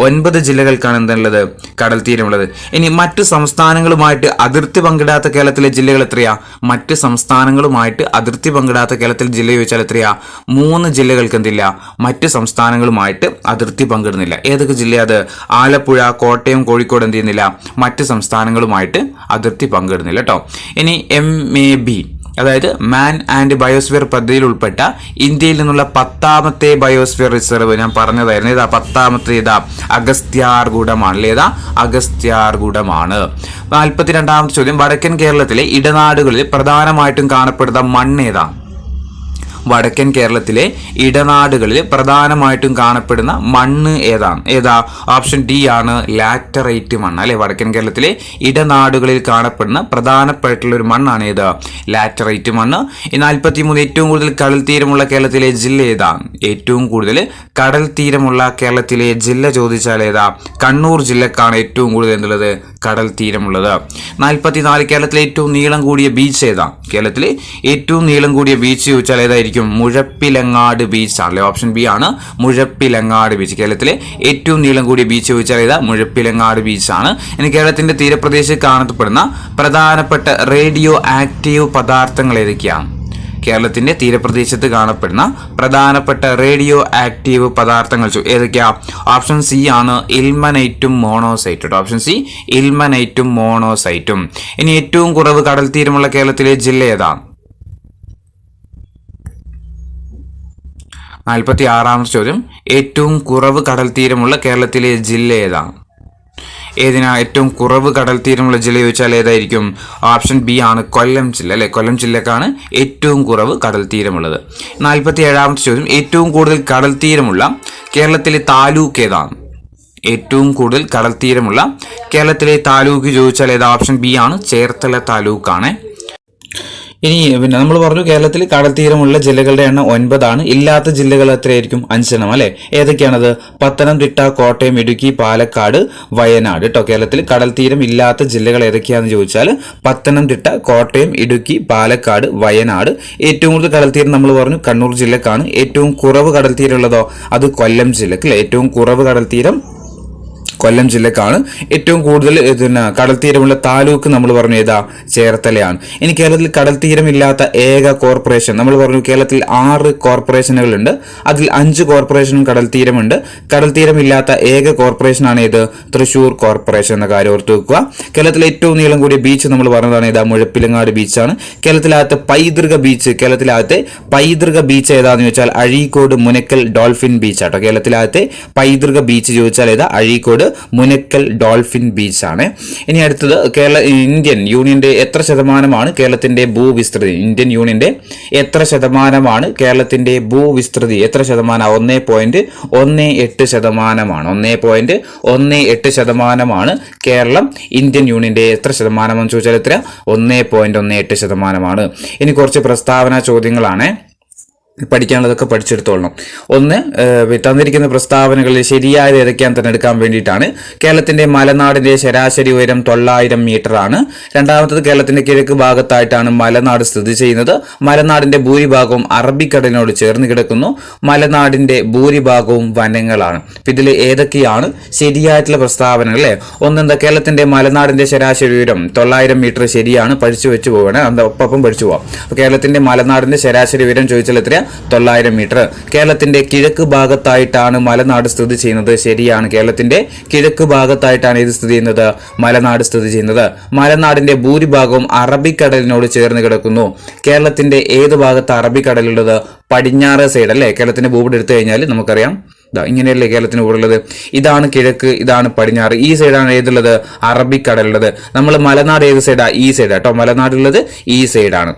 9 ജില്ലകൾക്കാണ് എന്തുള്ളത്? കടൽ തീരമുള്ളത്. ഇനി മറ്റ് സംസ്ഥാനങ്ങളുമായിട്ട് അതിർത്തി പങ്കിടാത്ത കേരളത്തിലെ ജില്ലകൾ എത്രയാ? മറ്റ് സംസ്ഥാനങ്ങളുമായിട്ട് അതിർത്തി പങ്കിടാത്ത കേരളത്തിൽ ജില്ല ചോദിച്ചാൽ എത്രയാ? 3 ജില്ലകൾക്ക് എന്തില്ല? മറ്റ് സംസ്ഥാനങ്ങളുമായിട്ട് അതിർത്തി പങ്കിടുന്നില്ല. ഏതൊക്കെ ജില്ല അത്? ആലപ്പുഴ, കോട്ടയം, കോഴിക്കോട് എന്ത് ചെയ്യുന്നില്ല? മറ്റ് സംസ്ഥാനങ്ങളുമായിട്ട് അതിർത്തി പങ്കിടുന്നില്ല കേട്ടോ. ഇനി MAB അതായത് മാൻ ആൻഡ് ബയോസ്ഫിയർ പദ്ധതിയിൽ ഉൾപ്പെട്ട ഇന്ത്യയിൽ നിന്നുള്ള 10ാമത്തെ ബയോസ്ഫിയർ റിസർവ് ഞാൻ പറഞ്ഞതായിരുന്നു. ഏതാ 10ാമത്തെ? ഏതാ? അഗസ്ത്യാർകൂടമാണ്. ഏതാ? അഗസ്ത്യാർകൂടമാണ്. 42ാമത്തെ ചോദ്യം, വടക്കൻ കേരളത്തിലെ ഇടനാടുകളിൽ പ്രധാനമായിട്ടും കാണപ്പെടുന്ന മണ്ണ് ഏതാ? വടക്കൻ കേരളത്തിലെ ഇടനാടുകളിൽ പ്രധാനമായിട്ടും കാണപ്പെടുന്ന മണ്ണ് ഏതാണ്? ഏതാ? ഓപ്ഷൻ ഡി ആണ് ലാറ്ററൈറ്റ് മണ്ണ് അല്ലെ. വടക്കൻ കേരളത്തിലെ ഇടനാടുകളിൽ കാണപ്പെടുന്ന പ്രധാനപ്പെട്ടുള്ള ഒരു മണ്ണാണ് ഏത്? ലാറ്ററൈറ്റ് മണ്ണ്. 43 ഏറ്റവും കൂടുതൽ കടൽ തീരമുള്ള കേരളത്തിലെ ജില്ല ഏതാണ്? ഏറ്റവും കൂടുതൽ കടൽ തീരമുള്ള കേരളത്തിലെ ജില്ല ചോദിച്ചാൽ ഏതാ? കണ്ണൂർ ജില്ലക്കാണ് ഏറ്റവും കൂടുതൽ എന്നുള്ളത് കടൽ തീരമുള്ളത്. 44 കേരളത്തിലെ ഏറ്റവും നീളം കൂടിയ ബീച്ച് ഏതാ? കേരളത്തിലെ ഏറ്റവും നീളം കൂടിയ ബീച്ച് ചോദിച്ചാൽ ഏതായിരിക്കും? ഏതായിരിക്കും? മുഴപ്പിലങ്ങാട് ബീച്ച് ആണല്ലേ. ഓപ്ഷൻ ബി ആണ് മുഴപ്പിലങ്ങാട് ബീച്ച്. കേരളത്തിലെ ഏറ്റവും നീളം കൂടിയ ബീച്ച് ചോദിച്ചാൽ ഏതാ? മുഴപ്പിലങ്ങാട് ബീച്ചാണ്. ഇനി കേരളത്തിന്റെ തീരപ്രദേശത്ത് കാണപ്പെടുന്ന പ്രധാനപ്പെട്ട റേഡിയോ ആക്റ്റീവ് പദാർത്ഥങ്ങൾ ഏതൊക്കെയാണ്? കേരളത്തിന്റെ തീരപ്രദേശത്ത് കാണപ്പെടുന്ന പ്രധാനപ്പെട്ട റേഡിയോ ആക്റ്റീവ് പദാർത്ഥങ്ങൾ ഏതൊക്കെയാ? ഓപ്ഷൻ സി ആണ് ഇൽമനൈറ്റും മോണോസൈറ്റും. Option C ഇൽമനൈറ്റും മോണോസൈറ്റും. ഇനി ഏറ്റവും കുറവ് കടൽ തീരമുള്ള കേരളത്തിലെ ജില്ല ഏതാണ്? 46ാമത്തെ ചോദ്യം, ഏറ്റവും കുറവ് കടൽ തീരമുള്ള കേരളത്തിലെ ജില്ല ഏതാണ്? ഏതിനാ ഏറ്റവും കുറവ് കടൽ തീരമുള്ള ജില്ല ചോദിച്ചാൽ ഏതായിരിക്കും? ഓപ്ഷൻ ബി ആണ് കൊല്ലം ജില്ല അല്ലെ. കൊല്ലം ജില്ലക്കാണ് ഏറ്റവും കുറവ് കടൽ തീരമുള്ളത്. 47ാമത്തെ ചോദ്യം, ഏറ്റവും കൂടുതൽ കടൽ തീരമുള്ള കേരളത്തിലെ താലൂക്ക് ഏതാണ്? ഏറ്റവും കൂടുതൽ കടൽ തീരമുള്ള കേരളത്തിലെ താലൂക്ക് ചോദിച്ചാൽ ഏതാ? ഓപ്ഷൻ ബി ആണ് ചേർത്തല താലൂക്കാണ്. ഇനി പിന്നെ നമ്മൾ പറഞ്ഞു കേരളത്തിൽ കടൽ തീരമുള്ള ജില്ലകളുടെ എണ്ണം 9 ഇല്ലാത്ത ജില്ലകൾ എത്രയായിരിക്കും? 5 അല്ലെ. ഏതൊക്കെയാണത്? പത്തനംതിട്ട, കോട്ടയം, ഇടുക്കി, പാലക്കാട്, വയനാട് കേട്ടോ. കേരളത്തിൽ കടൽ തീരം ഇല്ലാത്ത ജില്ലകൾ ഏതൊക്കെയാണെന്ന് ചോദിച്ചാൽ പത്തനംതിട്ട, കോട്ടയം, ഇടുക്കി, പാലക്കാട്, വയനാട്. ഏറ്റവും കൂടുതൽ കടൽ തീരം നമ്മൾ പറഞ്ഞു കണ്ണൂർ ജില്ലക്കാണ്. ഏറ്റവും കുറവ് കടൽ തീരം ഉള്ളതോ? അത് കൊല്ലം ജില്ലക്ക് അല്ലെ. ഏറ്റവും കുറവ് കടൽ തീരം കൊല്ലം ജില്ലക്കാണ്. ഏറ്റവും കൂടുതൽ കടൽ തീരമുള്ള താലൂക്ക് നമ്മൾ പറഞ്ഞു ഏതാ? ചേർത്തലയാണ്. ഇനി കേരളത്തിൽ കടൽ തീരമില്ലാത്ത ഏക കോർപ്പറേഷൻ നമ്മൾ പറഞ്ഞു കേരളത്തിൽ 6 കോർപ്പറേഷനുകളുണ്ട്. അതിൽ 5 കോർപ്പറേഷനും കടൽ തീരമുണ്ട്. കടൽ തീരമില്ലാത്ത ഏക കോർപ്പറേഷനാണ് ഏത്? തൃശൂർ കോർപ്പറേഷൻ എന്ന കാര്യം ഓർത്തു വെക്കുക. കേരളത്തിലെ ഏറ്റവും നീളം കൂടിയ ബീച്ച് നമ്മൾ പറഞ്ഞതാണ് ഏതാ? മുഴപ്പിലങ്ങാട് ബീച്ചാണ്. കേരളത്തിലകത്തെ പൈതൃക ബീച്ച് ഏതാന്ന് ചോദിച്ചാൽ അഴീക്കോട് മുനക്കൽ ഡോൾഫിൻ ബീച്ച് ആട്ടോ. കേരളത്തിലകത്തെ പൈതൃക ബീച്ച് ചോദിച്ചാൽ ഏതാ? അഴീക്കോട് മുനക്കൽ ഡോൾഫിൻ ബീച്ചാണ്. ഇനി അടുത്തത്, ഇന്ത്യൻ യൂണിയന്റെ എത്ര ശതമാനമാണ് കേരളത്തിന്റെ ഭൂവിസ്തൃതി? ഇന്ത്യൻ യൂണിയന്റെ എത്ര ശതമാനമാണ് കേരളത്തിന്റെ ഭൂവിസ്തൃതി? എത്ര ശതമാനം? 1.18 ശതമാനമാണ്. 1.18 ശതമാനമാണ് കേരളം ഇന്ത്യൻ യൂണിയന്റെ എത്ര ശതമാനമെന്ന് ചോദിച്ചാൽ എത്ര? 1.18 ശതമാനമാണ്. ഇനി കുറച്ച് പ്രസ്താവന ചോദ്യങ്ങളാണ്. പഠിക്കാനുള്ളതൊക്കെ പഠിച്ചെടുത്തോളണം. ഒന്ന്, തന്നിരിക്കുന്ന പ്രസ്താവനകളിൽ ശരിയായത് ഏതൊക്കെയാൻ തിരഞ്ഞെടുക്കാൻ വേണ്ടിയിട്ടാണ്. കേരളത്തിന്റെ മലനാടിന്റെ ശരാശരി ഉയരം 900 മീറ്റർ ആണ്. രണ്ടാമത്തത്, കേരളത്തിന്റെ കിഴക്ക് ഭാഗത്തായിട്ടാണ് മലനാട് സ്ഥിതി ചെയ്യുന്നത്. മലനാടിന്റെ ഭൂരിഭാഗവും അറബിക്കടലിനോട് ചേർന്ന് കിടക്കുന്നു. മലനാടിന്റെ ഭൂരിഭാഗവും വനങ്ങളാണ്. ഇതിൽ ഏതൊക്കെയാണ് ശരിയായിട്ടുള്ള പ്രസ്താവനകൾ അല്ലേ? ഒന്നെന്താ? കേരളത്തിന്റെ മലനാടിന്റെ ശരാശരി ഉയരം 900 മീറ്റർ ശരിയാണ്. പഠിച്ചു വെച്ച് പോകണേ, ഒപ്പം പഠിച്ചു പോവാം. അപ്പൊ കേരളത്തിന്റെ മലനാടിന്റെ ശരാശരി ഉയരം ചോദിച്ചാൽ എത്രയാ? 900 മീറ്റർ. കേരളത്തിന്റെ കിഴക്ക് ഭാഗത്തായിട്ടാണ് മലനാട് സ്ഥിതി ചെയ്യുന്നത്. ശരിയാണ്. കേരളത്തിന്റെ കിഴക്ക് ഭാഗത്തായിട്ടാണ് ഇത് സ്ഥിതി ചെയ്യുന്നത്? മലനാട് സ്ഥിതി ചെയ്യുന്നത്. മലനാടിന്റെ ഭൂരിഭാഗവും അറബിക്കടലിനോട് ചേർന്ന് കിടക്കുന്നു. കേരളത്തിന്റെ ഏത് ഭാഗത്ത് അറബിക്കടലുള്ളത്? പടിഞ്ഞാറ് സൈഡ് അല്ലേ. കേരളത്തിന്റെ ഭൂപടം എടുത്തു കഴിഞ്ഞാൽ നമുക്കറിയാം ഇങ്ങനെയല്ലേ കേരളത്തിന് കൂടുതലുള്ളത്. ഇതാണ് കിഴക്ക്, ഇതാണ് പടിഞ്ഞാറ്. ഈ സൈഡാണ് ഏതുള്ളത്? അറബിക്കടലുള്ളത്. നമ്മൾ മലനാട് ഏത് സൈഡാ? ഈ സൈഡാ കേട്ടോ. മലനാടുള്ളത് ഈ സൈഡാണ്.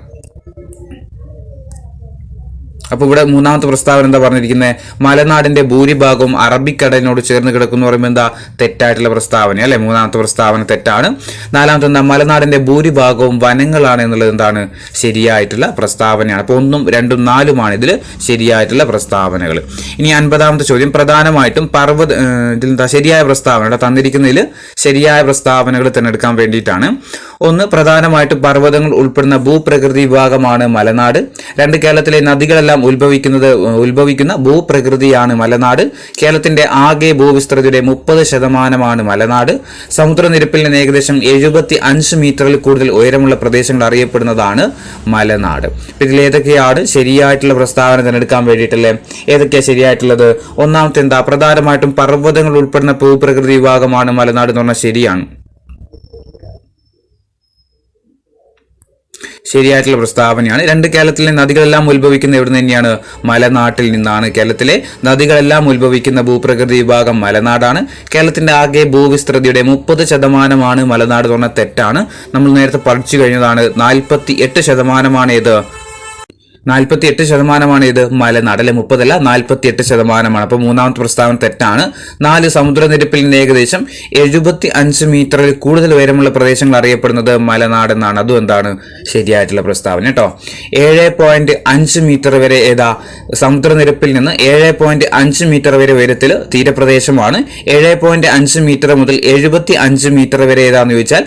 അപ്പൊ ഇവിടെ മൂന്നാമത്തെ പ്രസ്താവന എന്താ പറഞ്ഞിരിക്കുന്നത്? മലനാടിന്റെ ഭൂരിഭാഗവും അറബിക്കടലിനോട് ചേർന്ന് കിടക്കുന്നു പറയുമ്പോൾ എന്താ? തെറ്റായിട്ടുള്ള പ്രസ്താവന അല്ലെ. മൂന്നാമത്തെ പ്രസ്താവന തെറ്റാണ്. നാലാമത്തെ എന്താ? മലനാടിന്റെ ഭൂരിഭാഗവും വനങ്ങളാണ് എന്നുള്ളത് എന്താണ്? ശരിയായിട്ടുള്ള പ്രസ്താവനയാണ്. അപ്പൊ 1, 2, 4 ഇതിൽ ശരിയായിട്ടുള്ള പ്രസ്താവനകൾ. ഇനി 50ാമത്തെ ചോദ്യം, പ്രധാനമായിട്ടും ഇതിലെന്താ ശരിയായ പ്രസ്താവന? തന്നിരിക്കുന്നതിൽ ശരിയായ പ്രസ്താവനകൾ തിരഞ്ഞെടുക്കാൻ വേണ്ടിയിട്ടാണ്. ഒന്ന്, പ്രധാനമായിട്ടും പർവ്വതങ്ങൾ ഉൾപ്പെടുന്ന ഭൂപ്രകൃതി വിഭാഗമാണ് മലനാട്. 2, കേരളത്തിലെ നദികളെല്ലാം ഉത്ഭവിക്കുന്ന ഭൂപ്രകൃതിയാണ് മലനാട്. കേരളത്തിന്റെ ആകെ ഭൂവിസ്തൃതിയുടെ 30% മലനാട്. സമുദ്രനിരപ്പിൽ നിന്ന് ഏകദേശം 75 മീറ്ററിൽ കൂടുതൽ ഉയരമുള്ള പ്രദേശങ്ങൾ അറിയപ്പെടുന്നതാണ് മലനാട്. ഇതിൽ ഏതൊക്കെയാണ് ശരിയായിട്ടുള്ള പ്രസ്താവന തിരഞ്ഞെടുക്കാൻ വേണ്ടിയിട്ടല്ലേ? ഏതൊക്കെയാണ് ശരിയായിട്ടുള്ളത്? ഒന്നാമത്തെ എന്താ? പ്രധാനമായിട്ടും പർവ്വതങ്ങൾ ഉൾപ്പെടുന്ന ഭൂപ്രകൃതി വിഭാഗമാണ് മലനാട് എന്ന് പറഞ്ഞാൽ ശരിയാണ്. ശരിയായിട്ടുള്ള പ്രസ്താവനയാണ്. 2, കേരളത്തിലെ നദികളെല്ലാം ഉത്ഭവിക്കുന്ന എവിടെ നിന്ന് തന്നെയാണ്? മലനാട്ടിൽ നിന്നാണ്. കേരളത്തിലെ നദികളെല്ലാം ഉത്ഭവിക്കുന്ന ഭൂപ്രകൃതി വിഭാഗം മലനാടാണ്. കേരളത്തിന്റെ ആകെ ഭൂവിസ്തൃതിയുടെ 30% മലനാട് എന്ന് പറഞ്ഞാൽ തെറ്റാണ്. നമ്മൾ നേരത്തെ പഠിച്ചു കഴിഞ്ഞതാണ്. 48% ഏത്? 48% ഇത് മലനാട് അല്ലെ. 30 അല്ല, 48%. അപ്പൊ മൂന്നാമത്തെ പ്രസ്താവന തെറ്റാണ്. 4, സമുദ്രനിരപ്പിൽ നിന്ന് ഏകദേശം 75 മീറ്ററിൽ കൂടുതൽ ഉയരമുള്ള പ്രദേശങ്ങൾ അറിയപ്പെടുന്നത് മലനാട് എന്നാണ്. അതും എന്താണ്? ശരിയായിട്ടുള്ള പ്രസ്താവന കേട്ടോ. 7.5 മീറ്റർ വരെ ഏതാ? സമുദ്രനിരപ്പിൽ നിന്ന് 7.5 മീറ്റർ വരെ ഉയരത്തിൽ തീരപ്രദേശമാണ്. 7.5 മീറ്റർ മുതൽ 75 മീറ്റർ വരെ ഏതാന്ന് ചോദിച്ചാൽ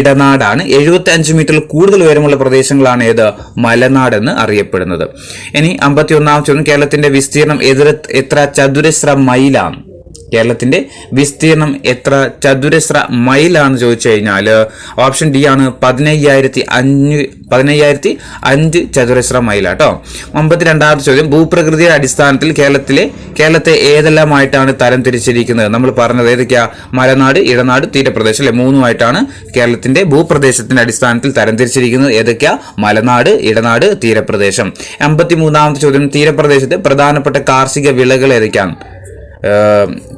ഇടനാടാണ്. 75 മീറ്ററിൽ കൂടുതൽ ഉയരമുള്ള പ്രദേശങ്ങളാണ് ഏത്? മലനാടെന്ന് അറിയപ്പെടുന്നത്. ഇനി 51ാം ചോദ്യം, കേരളത്തിന്റെ വിസ്തീർണം എത്ര ചതുരശ്ര മൈലാണ്? കേരളത്തിന്റെ വിസ്തീർണം എത്ര ചതുരശ്ര മൈലാണെന്ന് ചോദിച്ചു കഴിഞ്ഞാൽ ഓപ്ഷൻ ഡി ആണ് 15,005 ചതുരശ്ര മൈലാട്ടോ. 52ാമത്തെ ചോദ്യം, ഭൂപ്രകൃതിയുടെ അടിസ്ഥാനത്തിൽ കേരളത്തെ ഏതെല്ലാമായിട്ടാണ് തരം തിരിച്ചിരിക്കുന്നത്? നമ്മൾ പറഞ്ഞത് ഏതൊക്കെയാ? മലനാട്, ഇടനാട്, തീരപ്രദേശം അല്ലെ, മൂന്നുമായിട്ടാണ് കേരളത്തിന്റെ ഭൂപ്രദേശത്തിന്റെ അടിസ്ഥാനത്തിൽ തരം തിരിച്ചിരിക്കുന്നത്. ഏതൊക്കെയാ? മലനാട്, ഇടനാട്, തീരപ്രദേശം. 53ാമത്തെ ചോദ്യം, തീരപ്രദേശത്തെ പ്രധാനപ്പെട്ട കാർഷിക വിളകൾ ഏതൊക്കെയാണ്?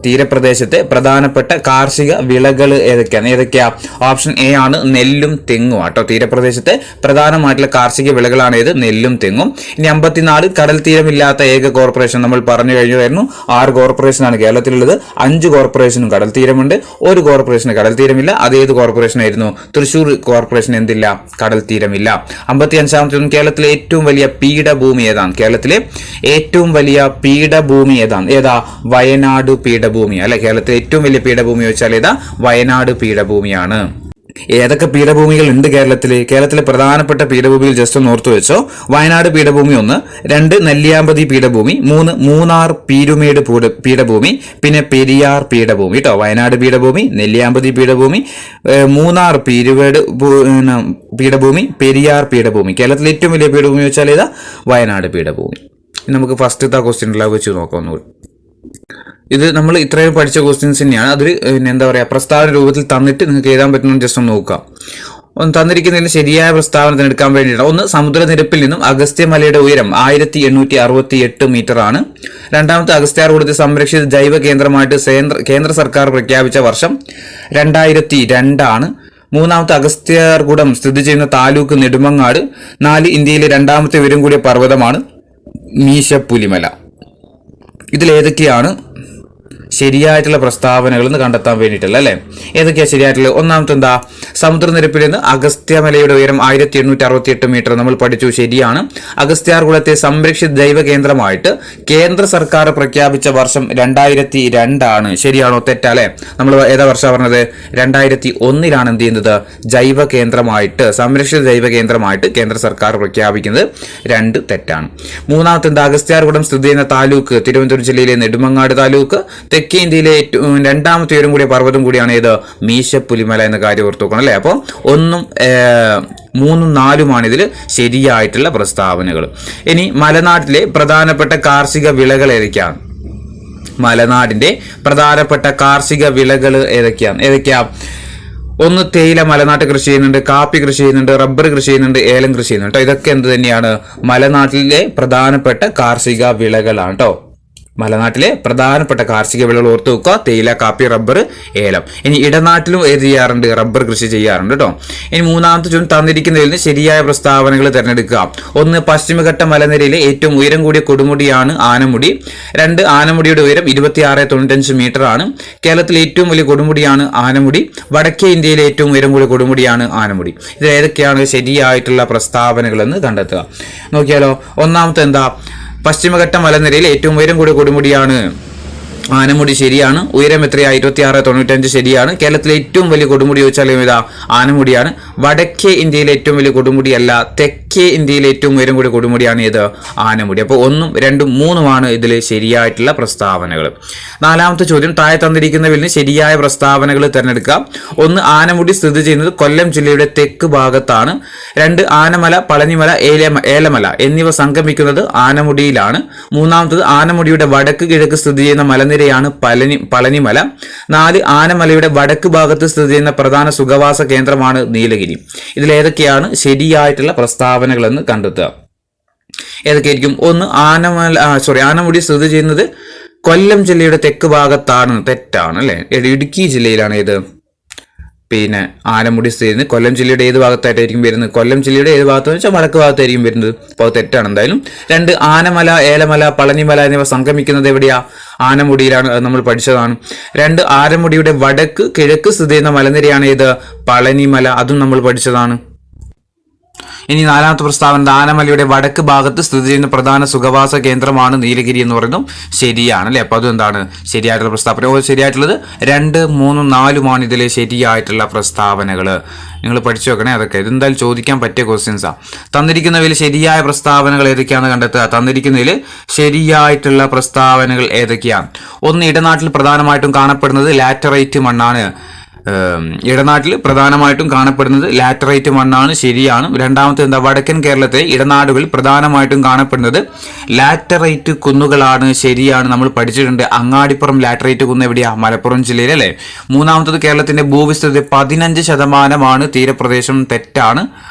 തീരപ്രദേശത്തെ പ്രധാനപ്പെട്ട കാർഷിക വിളകൾ ഏതൊക്കെയാ? ഓപ്ഷൻ എ ആണ് നെല്ലും തെങ്ങും ആട്ടോ. തീരപ്രദേശത്തെ പ്രധാനമായിട്ടുള്ള കാർഷിക വിളകളാണ് ഏത്? നെല്ലും തെങ്ങും. ഇനി 54, കടൽ തീരമില്ലാത്ത ഏക കോർപ്പറേഷൻ. നമ്മൾ പറഞ്ഞു കഴിഞ്ഞായിരുന്നു 6 കോർപ്പറേഷനാണ് കേരളത്തിലുള്ളത്. 5 കോർപ്പറേഷനും കടൽ തീരമുണ്ട്, 1 കോർപ്പറേഷന് കടൽ തീരമില്ല. അത് ഏത് കോർപ്പറേഷൻ ആയിരുന്നു? തൃശ്ശൂർ കോർപ്പറേഷൻ എന്തില്ല? കടൽ തീരമില്ല. 55ാമത്തെ, കേരളത്തിലെ ഏറ്റവും വലിയ പീഠഭൂമി ഏതാണ്? കേരളത്തിലെ ഏറ്റവും വലിയ പീഠഭൂമി ഏതാണ്? ഏതാ? വയനാട് പീഠഭൂമി അല്ലെ. കേരളത്തിലെ ഏറ്റവും വലിയ പീഠഭൂമി വെച്ചാൽ ഏതാ? വയനാട് പീഠഭൂമിയാണ്. ഏതൊക്കെ പീഠഭൂമികൾ ഉണ്ട് കേരളത്തിലെ പ്രധാനപ്പെട്ട പീഠഭൂമികൾ ജസ്റ്റ് ഒന്ന് ഓർത്തു വെച്ചോ. വയനാട് പീഠഭൂമി 1, 2 നെല്ലിയാമ്പതി പീഠഭൂമി, 3 മൂന്നാർ പീരുമേട് പീഠഭൂമി, പിന്നെ പെരിയാർ പീഠഭൂമി കേട്ടോ. വയനാട് പീഠഭൂമി, നെല്ലിയാമ്പതി പീഠഭൂമി, മൂന്നാർ പീരുമേട് പീഠഭൂമി, പെരിയാർ പീഠഭൂമി. കേരളത്തിലെ ഏറ്റവും വലിയ പീഠഭൂമി വെച്ചാൽ ഏതാ? വയനാട് പീഠഭൂമി. നമുക്ക് ഫസ്റ്റത്തെ ക്വസ്റ്റ്യനിൽ വെച്ച് നോക്കാം ഒന്നുകൂടി. ഇത് നമ്മൾ ഇത്രയും പഠിച്ച ക്വസ്റ്റ്യൻസ് തന്നെയാണ്. അതിൽ എന്താ പറയുക, പ്രസ്താവന രൂപത്തിൽ തന്നിട്ട് നിങ്ങൾക്ക് എഴുതാൻ പറ്റുന്ന ജസ്റ്റ് ഒന്ന് നോക്കാം. തന്നിരിക്കുന്നതിന് ശരിയായ പ്രസ്താവന തിരഞ്ഞെടുക്കാൻ വേണ്ടിയിട്ടാണ്. 1, സമുദ്രനിരപ്പിൽ നിന്നും അഗസ്ത്യമലയുടെ ഉയരം 1868 മീറ്റർ ആണ്. 2ാമത്തെ, അഗസ്ത്യാർകൂടത്തെ സംരക്ഷിത ജൈവ കേന്ദ്രമായിട്ട് കേന്ദ്ര സർക്കാർ പ്രഖ്യാപിച്ച വർഷം 2002 ആണ്. 3ാമത്തെ, അഗസ്ത്യാർകൂടം സ്ഥിതി ചെയ്യുന്ന താലൂക്ക് നെടുമങ്ങാട്. 4, ഇന്ത്യയിലെ 2ാമത്തെ ഉയരം കൂടിയ പർവ്വതമാണ് മീശപ്പുലിമല. ഇതിലേതൊക്കെയാണ് ശരിയായിട്ടുള്ള പ്രസ്താവനകൾ എന്ന് കണ്ടെത്താൻ വേണ്ടിയിട്ടല്ല അല്ലെ. ഏതൊക്കെയാ ശരിയായിട്ടുള്ളത്? 1ാമത്തെ എന്താ? സമുദ്രനിരപ്പിൽ നിന്ന് അഗസ്ത്യമലയുടെ ഉയരം 1868 മീറ്റർ നമ്മൾ പഠിച്ചു, ശരിയാണ്. അഗസ്ത്യാർകുളത്തെ സംരക്ഷിത ജൈവ കേന്ദ്രമായിട്ട് കേന്ദ്ര സർക്കാർ പ്രഖ്യാപിച്ച വർഷം 2002 ആണ്. ശരിയാണോ? തെറ്റാല്ലേ? നമ്മൾ ഏതാ വർഷം പറഞ്ഞത്? 2001 എന്ത് ചെയ്യുന്നത്? ജൈവ കേന്ദ്രമായിട്ട്, സംരക്ഷിത ജൈവ കേന്ദ്രമായിട്ട് കേന്ദ്ര സർക്കാർ പ്രഖ്യാപിക്കുന്നത്. 2 തെറ്റാണ്. 3ാമത്തെ എന്താ? അഗസ്ത്യാർകുളം സ്ഥിതി ചെയ്യുന്ന താലൂക്ക് തിരുവനന്തപുരം ജില്ലയിലെ നെടുമങ്ങാട് താലൂക്ക്. തെക്കേ ഇന്ത്യയിലെ 2ാമത്തെ ഉയരം കൂടിയ പർവ്വതം കൂടിയാണ് ഏത്? മീശപ്പുലിമല എന്ന കാര്യം ഓർത്തു നോക്കണം അല്ലെ. അപ്പോൾ 1, 3, 4 ഇതിൽ ശരിയായിട്ടുള്ള പ്രസ്താവനകൾ. ഇനി മലനാട്ടിലെ പ്രധാനപ്പെട്ട കാർഷിക വിളകൾ ഏതൊക്കെയാണ്? മലനാടിന്റെ പ്രധാനപ്പെട്ട കാർഷിക വിളകൾ ഏതൊക്കെയാ? 1, തേയില മലനാട്ട് കൃഷി ചെയ്യുന്നുണ്ട്, കാപ്പി കൃഷി ചെയ്യുന്നുണ്ട്, റബ്ബർ കൃഷി ചെയ്യുന്നുണ്ട്, ഏലം കൃഷി ചെയ്യുന്നുണ്ട്. ഇതൊക്കെ എന്ത് തന്നെയാണ്? മലനാട്ടിലെ പ്രധാനപ്പെട്ട കാർഷിക വിളകളാണ് കേട്ടോ. മലനാട്ടിലെ പ്രധാനപ്പെട്ട കാർഷിക വിളകൾ ഓർത്ത് വെക്കുക: തേയില, കാപ്പി, റബ്ബർ, ഏലം. ഇനി ഇടനാട്ടിലും ഏത് ചെയ്യാറുണ്ട്? റബ്ബർ കൃഷി ചെയ്യാറുണ്ട് കേട്ടോ. ഇനി 3ാമത്തെ ചോദ്യം തന്നിരിക്കുന്നതിൽ നിന്ന് ശരിയായ പ്രസ്താവനകൾ തിരഞ്ഞെടുക്കുക. 1, പശ്ചിമഘട്ട മലനിരയിലെ ഏറ്റവും ഉയരം കൂടിയ കൊടുമുടിയാണ് ആനമുടി. 2, ആനമുടിയുടെ ഉയരം 26.95 മീറ്റർ ആണ്. കേരളത്തിലെ ഏറ്റവും വലിയ കൊടുമുടിയാണ് ആനമുടി. വടക്കേ ഇന്ത്യയിലെ ഏറ്റവും ഉയരം കൂടിയ കൊടുമുടിയാണ് ആനമുടി. ഇത് ഏതൊക്കെയാണ് ശരിയായിട്ടുള്ള പ്രസ്താവനകൾ എന്ന് കണ്ടെത്തുക. നോക്കിയാലോ. 1ാമത്തെ എന്താ? പശ്ചിമഘട്ട മലനിരയിൽ ഏറ്റവും ഉയരം കൂടിയ കൊടുമുടിയാണ് ആനമുടി. ശരിയാണ്. ഉയരം എത്രയാ? 26.95 ശരിയാണ്. കേരളത്തിലെ ഏറ്റവും വലിയ കൊടുമുടി ചോദിച്ചാൽ ഏതാ? ആനമുടിയാണ്. വടക്കേ ഇന്ത്യയിലെ ഏറ്റവും വലിയ കൊടുമുടിയല്ല, തെക്കേ ഇന്ത്യയിലെ ഏറ്റവും ഉയരം കൂടിയ കൊടുമുടിയാണ് ഏത്? ആനമുടി. അപ്പോൾ 1, 2, 3 ഇതിൽ ശരിയായിട്ടുള്ള പ്രസ്താവനകൾ. 4ാമത്തെ ചോദ്യം താഴെ തന്നിരിക്കുന്നവയിൽ നിന്ന് ശരിയായ പ്രസ്താവനകൾ തിരഞ്ഞെടുക്കാം. 1, ആനമുടി സ്ഥിതി ചെയ്യുന്നത് കൊല്ലം ജില്ലയുടെ തെക്ക് ഭാഗത്താണ്. 2, ആനമല, പളനിമല, ഏലമല എന്നിവ സംഗമിക്കുന്നത് ആനമുടിയിലാണ്. 3ാമത്തത്, ആനമുടിയുടെ വടക്ക് കിഴക്ക് സ്ഥിതി ചെയ്യുന്ന മലനിരയാണ് പളനിമല. 4, ആനമലയുടെ വടക്ക് ഭാഗത്ത് സ്ഥിതി ചെയ്യുന്ന പ്രധാന സുഖവാസ കേന്ദ്രമാണ് നീലഗിരി. ഇതിലേതൊക്കെയാണ് ശരിയായിട്ടുള്ള പ്രസ്താവനകൾ എന്ന് കണ്ടെത്തുക. ഏതൊക്കെയായിരിക്കും? 1, ആനമുടി സ്ഥിതി ചെയ്യുന്നത് കൊല്ലം ജില്ലയുടെ തെക്ക് ഭാഗത്താണ്. തെറ്റാണ് അല്ലെ. ഇടുക്കി ജില്ലയിലാണ് ഏത്? പിന്നെ ആനമുടി സ്ഥിതി ചെയ്യുന്നത് കൊല്ലം ജില്ലയുടെ ഏത് ഭാഗത്തായിട്ടായിരിക്കും വരുന്നത്? കൊല്ലം ജില്ലയുടെ ഏത് ഭാഗത്തെന്ന് വെച്ചാൽ വടക്ക് ഭാഗത്തായിരിക്കും വരുന്നത്. അപ്പോൾ തെറ്റാണ് എന്തായാലും. 2, ആനമല, ഏലമല, പളനിമല എന്നിവ സംഗമിക്കുന്നത് എവിടെയാ? ആനമുടിയിലാണ്. അത് നമ്മൾ പഠിച്ചതാണ്. 2, ആനമുടിയുടെ വടക്ക് കിഴക്ക് സ്ഥിതി ചെയ്യുന്ന മലനിരയാണ് ഏത്? പളനിമല. അതും നമ്മൾ പഠിച്ചതാണ്. ഇനി നാലാമത്തെ പ്രസ്താവന, ആനമലയുടെ വടക്ക് ഭാഗത്ത് സ്ഥിതി ചെയ്യുന്ന പ്രധാന സുഖവാസ കേന്ദ്രമാണ് നീലഗിരി എന്ന് പറയുന്നു. ശരിയാണ് അല്ലെ. അപ്പൊ അതും എന്താണ് ശരിയായിട്ടുള്ള പ്രസ്താവന. ശരിയായിട്ടുള്ളത് 2, 3, 4 ഇതിലെ ശരിയായിട്ടുള്ള പ്രസ്താവനകൾ. നിങ്ങൾ പഠിച്ചു വെക്കണേ അതൊക്കെ. ഇതെന്തായാലും ചോദിക്കാൻ പറ്റിയ ക്വസ്റ്റ്യൻസാ. തന്നിരിക്കുന്നതിൽ ശരിയായ പ്രസ്താവനകൾ ഏതൊക്കെയാണെന്ന് കണ്ടെത്തുക. തന്നിരിക്കുന്നതിൽ ശരിയായിട്ടുള്ള പ്രസ്താവനകൾ ഏതൊക്കെയാണ്? ഒന്ന്, ഇടനാട്ടിൽ പ്രധാനമായിട്ടും കാണപ്പെടുന്നത് ലാറ്ററൈറ്റ് മണ്ണാണ്. ഇടനാട്ടിൽ പ്രധാനമായിട്ടും കാണപ്പെടുന്നത് ലാറ്ററൈറ്റ് മണ്ണാണ്. ശരിയാണ്. രണ്ടാമത്തെ എന്താ, വടക്കൻ കേരളത്തിലെ ഇടനാടുകളിൽ പ്രധാനമായിട്ടും കാണപ്പെടുന്നത് ലാറ്ററൈറ്റ് കുന്നുകളാണ്. ശരിയാണ്, നമ്മൾ പഠിച്ചിട്ടുണ്ട്. അങ്ങാടിപ്പുറം ലാറ്ററൈറ്റ് കുന്ന് എവിടെയാ? മലപ്പുറം ജില്ലയിൽ അല്ലേ. മൂന്നാമത്തത്, കേരളത്തിന്റെ ഭൂവിസ്തൃതി 15% തീരപ്രദേശം. തെറ്റാണ്.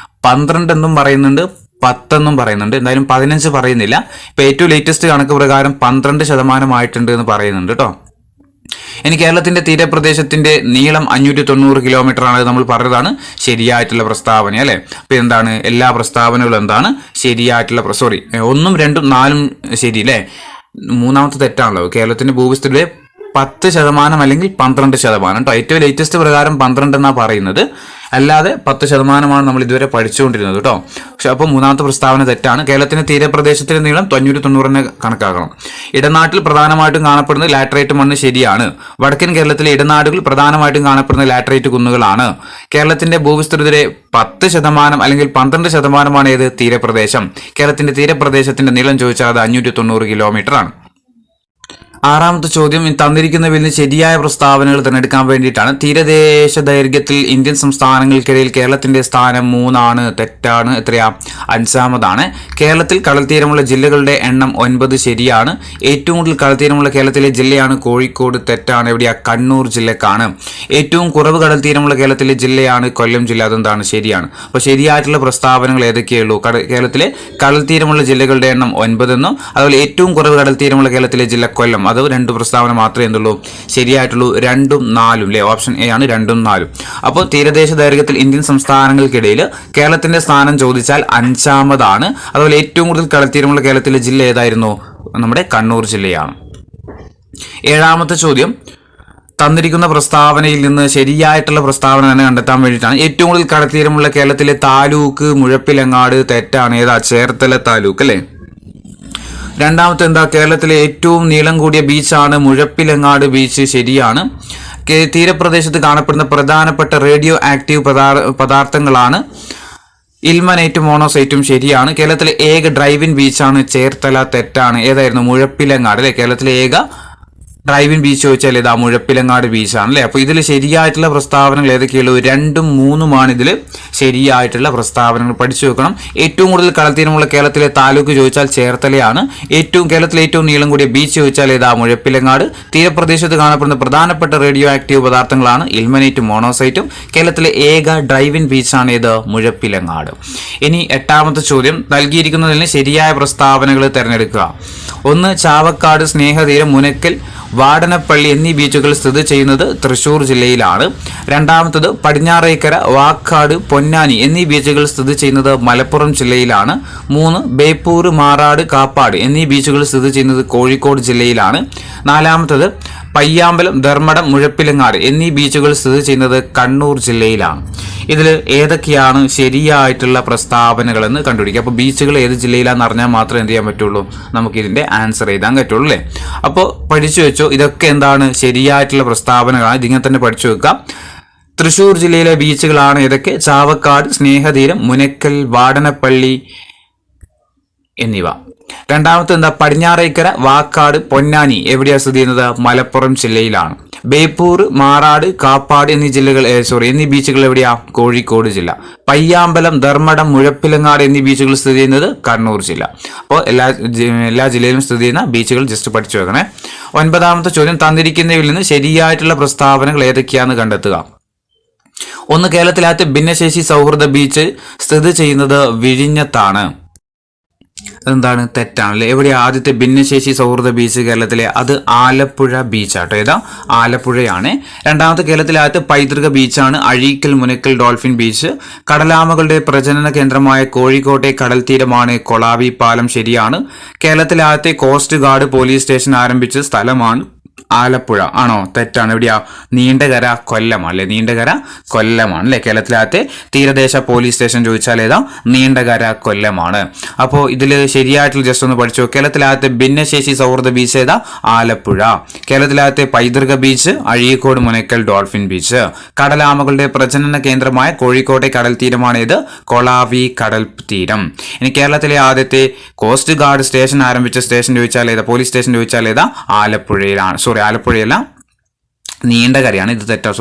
12 എന്നും പറയുന്നുണ്ട്, 10 എന്നും പറയുന്നുണ്ട്. എന്തായാലും 15 പറയുന്നില്ല. ഇപ്പൊ ഏറ്റവും ലേറ്റസ്റ്റ് കണക്ക് പ്രകാരം 12% ആയിട്ടുണ്ട് എന്ന് പറയുന്നുണ്ട് കേട്ടോ. ഇനി കേരളത്തിന്റെ തീരപ്രദേശത്തിന്റെ നീളം 590 കിലോമീറ്റർ ആണ്. നമ്മൾ പറഞ്ഞതാണ് ശരിയായിട്ടുള്ള പ്രസ്താവന അല്ലെ. അപ്പൊ എന്താണ് എല്ലാ പ്രസ്താവനകളും എന്താണ് ശരിയായിട്ടുള്ള 1, 2, 4 ശരി അല്ലെ. മൂന്നാമത്തെ തെറ്റാണല്ലോ. കേരളത്തിന്റെ ഭൂവിസ്തൃതി 10% അല്ലെങ്കിൽ 12% കേട്ടോ. ഏറ്റവും ലേറ്റസ്റ്റ് പ്രകാരം 12 എന്നാ പറയുന്നത്, അല്ലാതെ 10% നമ്മൾ ഇതുവരെ പഠിച്ചുകൊണ്ടിരുന്നത് കേട്ടോ. പക്ഷെ അപ്പോൾ മൂന്നാമത്തെ പ്രസ്താവന തെറ്റാണ്. കേരളത്തിന്റെ തീരപ്രദേശത്തിന്റെ നീളം 590 കണക്കാക്കണം. ഇടനാട്ടിൽ പ്രധാനമായിട്ടും കാണപ്പെടുന്നത് ലാറ്ററൈറ്റ് മണ്ണ്. ശരിയാണ്. വടക്കൻ കേരളത്തിലെ ഇടനാടുകൾ പ്രധാനമായിട്ടും കാണപ്പെടുന്ന ലാറ്ററൈറ്റ് കുന്നുകളാണ്. കേരളത്തിന്റെ ഭൂവിസ്തൃതിയുടെ 10% അല്ലെങ്കിൽ 12% ഏത്? തീരപ്രദേശം. കേരളത്തിന്റെ തീരപ്രദേശത്തിന്റെ നീളം ചോദിച്ചാൽ അത് 590 കിലോമീറ്റർ ആണ്. ആറാമത്തെ ചോദ്യം, തന്നിരിക്കുന്നവയിൽ നിന്ന് ശരിയായ പ്രസ്താവനകൾ തിരഞ്ഞെടുക്കാൻ വേണ്ടിയിട്ടാണ്. തീരദേശ ദൈർഘ്യത്തിൽ ഇന്ത്യൻ സംസ്ഥാനങ്ങൾക്കിടയിൽ കേരളത്തിന്റെ സ്ഥാനം 3 ആണ്. തെറ്റാണ്. എത്രയാ? 5-ാമതാണ്. കേരളത്തിൽ കടൽത്തീരമുള്ള ജില്ലകളുടെ എണ്ണം 9. ശരിയാണ്. ഏറ്റവും കൂടുതൽ കടൽത്തീരമുള്ള കേരളത്തിലെ ജില്ലയാണ് കോഴിക്കോട്. തെറ്റാണ്. എവിടെയാ? കണ്ണൂർ ജില്ലക്കാണ്. ഏറ്റവും കുറവ് കടൽത്തീരമുള്ള കേരളത്തിലെ ജില്ലയാണ് കൊല്ലം ജില്ല. അതെന്താണ്? ശരിയാണ്. അപ്പൊ ശരിയായിട്ടുള്ള പ്രസ്താവനകൾ ഏതൊക്കെയുള്ളൂ? കേരളത്തിലെ കടൽത്തീരമുള്ള ജില്ലകളുടെ എണ്ണം 9 എന്നും അതുപോലെ ഏറ്റവും കുറവ് കടൽത്തീരമുള്ള കേരളത്തിലെ ജില്ല കൊല്ലം. അത് 2 പ്രസ്താവന മാത്രമേ എന്തുള്ളൂ ശരിയായിട്ടുള്ളൂ. 2ഉം 4ഉം അല്ലെ. ഓപ്ഷൻ എ ആണ് 2ഉം 4ഉം. അപ്പോൾ തീരദേശ ദൈർഘ്യത്തിൽ ഇന്ത്യൻ സംസ്ഥാനങ്ങൾക്കിടയിൽ കേരളത്തിന്റെ സ്ഥാനം ചോദിച്ചാൽ 5-ാമതാണ്. അതുപോലെ ഏറ്റവും കൂടുതൽ കടൽത്തീരമുള്ള കേരളത്തിലെ ജില്ല ഏതായിരുന്നു? നമ്മുടെ കണ്ണൂർ ജില്ലയാണ്. 7-ാമത്തെ ചോദ്യം, തന്നിരിക്കുന്ന പ്രസ്താവനയിൽ നിന്ന് ശരിയായിട്ടുള്ള പ്രസ്താവന തന്നെ കണ്ടെത്താൻ വേണ്ടിയിട്ടാണ്. ഏറ്റവും കൂടുതൽ കടൽത്തീരമുള്ള കേരളത്തിലെ താലൂക്ക് മുഴപ്പിലങ്ങാട്. തെറ്റാണ്. ഏതാ? ചേർത്തല താലൂക്ക് അല്ലെ. രണ്ടാമത്തെ എന്താ? കേരളത്തിലെ ഏറ്റവും നീളം കൂടിയ ബീച്ചാണ് മുഴപ്പിലങ്ങാട് ബീച്ച്. ശരിയാണ്. തീരപ്രദേശത്ത് കാണപ്പെടുന്ന പ്രധാനപ്പെട്ട റേഡിയോ ആക്റ്റീവ് പദാർത്ഥങ്ങളാണ് ഇൽമനൈറ്റും മോണോസൈറ്റും. ശരിയാണ്. കേരളത്തിലെ ഏക ഡ്രൈവിൻ ബീച്ചാണ് ചേർത്തല. തെറ്റാണ്. ഏതായിരുന്നു? മുഴപ്പിലങ്ങാട് അല്ലെ. കേരളത്തിലെ ഏക ഡ്രൈവിൻ ബീച്ച് ചോദിച്ചാൽ ഇതാ മുഴപ്പിലങ്ങാട് ബീച്ചാണ് അല്ലെ. അപ്പൊ ഇതിൽ ശരിയായിട്ടുള്ള പ്രസ്താവനകൾ ഏതൊക്കെയുള്ളൂ? 2ഉം 3ഉമാണ് ഇതിൽ ശരിയായിട്ടുള്ള പ്രസ്താവനകൾ. പഠിച്ചു വെക്കണം. ഏറ്റവും കൂടുതൽ കടൽത്തീരമുള്ള കേരളത്തിലെ താലൂക്ക് ചോദിച്ചാൽ ചേർത്തലയാണ്. കേരളത്തിലെ ഏറ്റവും നീളം കൂടിയ ബീച്ച് ചോദിച്ചാൽ ഇതാ മുഴപ്പിലങ്ങാട്. തീരപ്രദേശത്ത് കാണപ്പെടുന്ന പ്രധാനപ്പെട്ട റേഡിയോ ആക്റ്റീവ് പദാർത്ഥങ്ങളാണ് ഇൽമനൈറ്റും മോണോസൈറ്റും. കേരളത്തിലെ ഏക ഡ്രൈവിൻ ബീച്ചാണ് ഇത് മുഴപ്പിലങ്ങാട്. ഇനി 8-ാമത്തെ ചോദ്യം, നൽകിയിരിക്കുന്നതിന് ശരിയായ പ്രസ്താവനകൾ തിരഞ്ഞെടുക്കുക. 1, ചാവക്കാട്, സ്നേഹതീരം, മുനക്കൽ, വാടനപ്പള്ളി എന്നീ ബീച്ചുകൾ സ്ഥിതി ചെയ്യുന്നത് തൃശൂർ ജില്ലയിലാണ്. രണ്ടാമത്തത്, പടിഞ്ഞാറേക്കര, വാക്കാട്, പൊന്നാനി എന്നീ ബീച്ചുകൾ സ്ഥിതി ചെയ്യുന്നത് മലപ്പുറം ജില്ലയിലാണ്. 3, ബേപ്പൂർ, മാറാട്, കാപ്പാട് എന്നീ ബീച്ചുകൾ സ്ഥിതി ചെയ്യുന്നത് കോഴിക്കോട് ജില്ലയിലാണ്. 4-ാമത്തത്, പയ്യാമ്പലം, ധർമ്മടം, മുഴപ്പിലങ്ങാട് എന്നീ ബീച്ചുകൾ സ്ഥിതി ചെയ്യുന്നത് കണ്ണൂർ ജില്ലയിലാണ്. ഇതിൽ ഏതൊക്കെയാണ് ശരിയായിട്ടുള്ള പ്രസ്താവനകളെന്ന് കണ്ടുപിടിക്കുക. അപ്പോൾ ബീച്ചുകൾ ഏത് ജില്ലയിലാണെന്ന് അറിഞ്ഞാൽ മാത്രമേ എന്ത് ചെയ്യാൻ പറ്റുള്ളൂ? നമുക്ക് ഇതിന്റെ ആൻസർ എഴുതാൻ പറ്റുള്ളൂ അല്ലേ. അപ്പോൾ പഠിച്ചു വെച്ചോ. ഇതൊക്കെ എന്താണ് ശരിയായിട്ടുള്ള പ്രസ്താവനകളാണ്. ഇതിങ്ങനെ തന്നെ പഠിച്ചു വെക്കാം. തൃശൂർ ജില്ലയിലെ ബീച്ചുകളാണ് ഏതൊക്കെ? ചാവക്കാട്, സ്നേഹതീരം, മുനക്കൽ, വാടനപ്പള്ളി എന്നിവ. രണ്ടാമത്തെ എന്താ? പടിഞ്ഞാറേക്കര, വാക്കാട്, പൊന്നാനി എവിടെയാണ് സ്ഥിതി ചെയ്യുന്നത്? മലപ്പുറം ജില്ലയിലാണ്. ബേപ്പൂർ, മാറാട്, കാപ്പാട് എന്നീ ബീച്ചുകൾ എവിടെയാ? കോഴിക്കോട് ജില്ല. പയ്യാമ്പലം, ധർമ്മടം, മുഴപ്പിലങ്ങാട് എന്നീ ബീച്ചുകൾ സ്ഥിതി ചെയ്യുന്നത് കണ്ണൂർ ജില്ല. അപ്പോൾ എല്ലാ ജില്ലയിലും സ്ഥിതി ചെയ്യുന്ന ബീച്ചുകൾ ജസ്റ്റ് പഠിച്ചു വെക്കണേ. 9-ാമത്തെ ചോദ്യം, തന്നിരിക്കുന്നവയിൽ നിന്ന് ശരിയായിട്ടുള്ള പ്രസ്താവനകൾ ഏതൊക്കെയാണെന്ന് കണ്ടെത്തുക. 1, കേരളത്തിലകത്ത് ഭിന്നശേഷി സൗഹൃദ ബീച്ച് സ്ഥിതി ചെയ്യുന്നത് വിഴിഞ്ഞത്താണ്. അതെന്താണ്? തെറ്റാണല്ലേ. എവിടെയാ ആദ്യത്തെ ഭിന്നശേഷി സൗഹൃദ ബീച്ച് കേരളത്തിലെ? അത് ആലപ്പുഴ ബീച്ചാട്ടോ. ഏതാ? ആലപ്പുഴയാണ്. രണ്ടാമത്തെ കേരളത്തിലകത്ത് പൈതൃക ബീച്ചാണ് അഴീക്കൽ, മുനക്കൽ, ഡോൾഫിൻ ബീച്ച്. കടലാമകളുടെ പ്രജനന കേന്ദ്രമായ കോഴിക്കോട്ടെ കടൽ തീരമാണ് കൊളാവി പാലം. ശരിയാണ്. കേരളത്തിലകത്തെ കോസ്റ്റ് ഗാർഡ് പോലീസ് സ്റ്റേഷൻ ആരംഭിച്ച സ്ഥലമാണ് ആലപ്പുഴ ആണോ? തെറ്റാണ്. എവിടെയാ? നീണ്ടകര കൊല്ലമാണ് അല്ലെ? നീണ്ടകര കൊല്ലമാണ് അല്ലെ? കേരളത്തിലകത്തെ തീരദേശ പോലീസ് സ്റ്റേഷൻ ചോദിച്ചാൽ ഏതാ? നീണ്ടകര കൊല്ലമാണ്. അപ്പോൾ ഇതിൽ ശരിയായിട്ടുള്ള ജസ്റ്റ് ഒന്ന് പഠിച്ചു. കേരളത്തിലകത്തെ ഭിന്നശേഷി സൗഹൃദ ബീച്ച് ഏതാ? ആലപ്പുഴ. കേരളത്തിലകത്തെ പൈതൃക beach Azhikode Munakkal dolphin beach. കടലാമകളുടെ പ്രജനന കേന്ദ്രമായ കോഴിക്കോട്ടെ കടൽ തീരമാണ് ഏത്? കൊളാവി കടൽ തീരം. ഇനി കേരളത്തിലെ ആദ്യത്തെ കോസ്റ്റ് ഗാർഡ് സ്റ്റേഷൻ ആരംഭിച്ച സ്റ്റേഷൻ ചോദിച്ചാൽ ഏതാ? പോലീസ് സ്റ്റേഷൻ ചോദിച്ചാൽ ഏതാ? ആലപ്പുഴയിലാണ്. ആലപ്പുഴയല്ല, നീണ്ടകരയാണ്. ഇത് തെറ്റാ,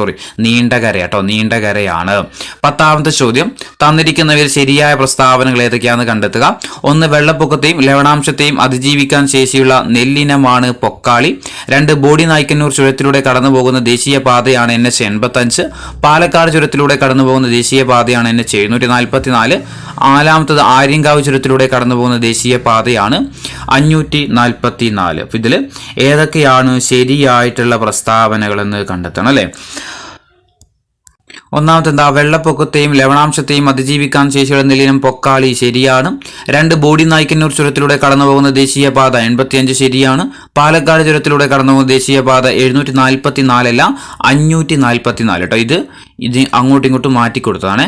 നീണ്ടകര കേട്ടോ, നീണ്ടകരയാണ്. 10ാമത്തെ ചോദ്യം, തന്നിരിക്കുന്നവയിൽ ശരിയായ പ്രസ്താവനകൾ ഏതൊക്കെയാണെന്ന് കണ്ടെത്തുക. 1 വെള്ളപ്പൊക്കത്തെയും ലവണാംശത്തെയും അതിജീവിക്കാൻ ശേഷിയുള്ള നെല്ലിനമാണ് പൊക്കാളി. 2 ബോഡി നായ്ക്കന്നൂർ ചുരത്തിലൂടെ കടന്നുപോകുന്ന ദേശീയപാതയാണ് NH85. പാലക്കാട് ചുരത്തിലൂടെ കടന്നുപോകുന്ന ദേശീയപാതയാണ് NH744. 4ാമത്തത് ആര്യങ്കാവ് ചുരത്തിലൂടെ കടന്നുപോകുന്ന ദേശീയപാതയാണ് 544. അപ്പൊ ഇതിൽ ഏതൊക്കെയാണ് ശരിയായിട്ടുള്ള പ്രസ്താവനകൾ എന്ന് കണ്ടെത്തണം അല്ലെ? ഒന്നാമത്തെ എന്താ? വെള്ളപ്പൊക്കത്തെയും ലവണാംശത്തെയും അതിജീവിക്കാൻ ശേഷിയുള്ള നെല്ലിനം പൊക്കാളി ശരിയാണ്. 2 ബോഡി നായ്ക്കന്നൂർ ചുരത്തിലൂടെ കടന്നുപോകുന്ന ദേശീയപാത 85 ശരിയാണ്. പാലക്കാട് ചുരത്തിലൂടെ കടന്നുപോകുന്ന ദേശീയപാത 744 അല്ല 544 കേട്ടോ. ഇത് അങ്ങോട്ടും ഇങ്ങോട്ടും മാറ്റി കൊടുത്തതാണ്.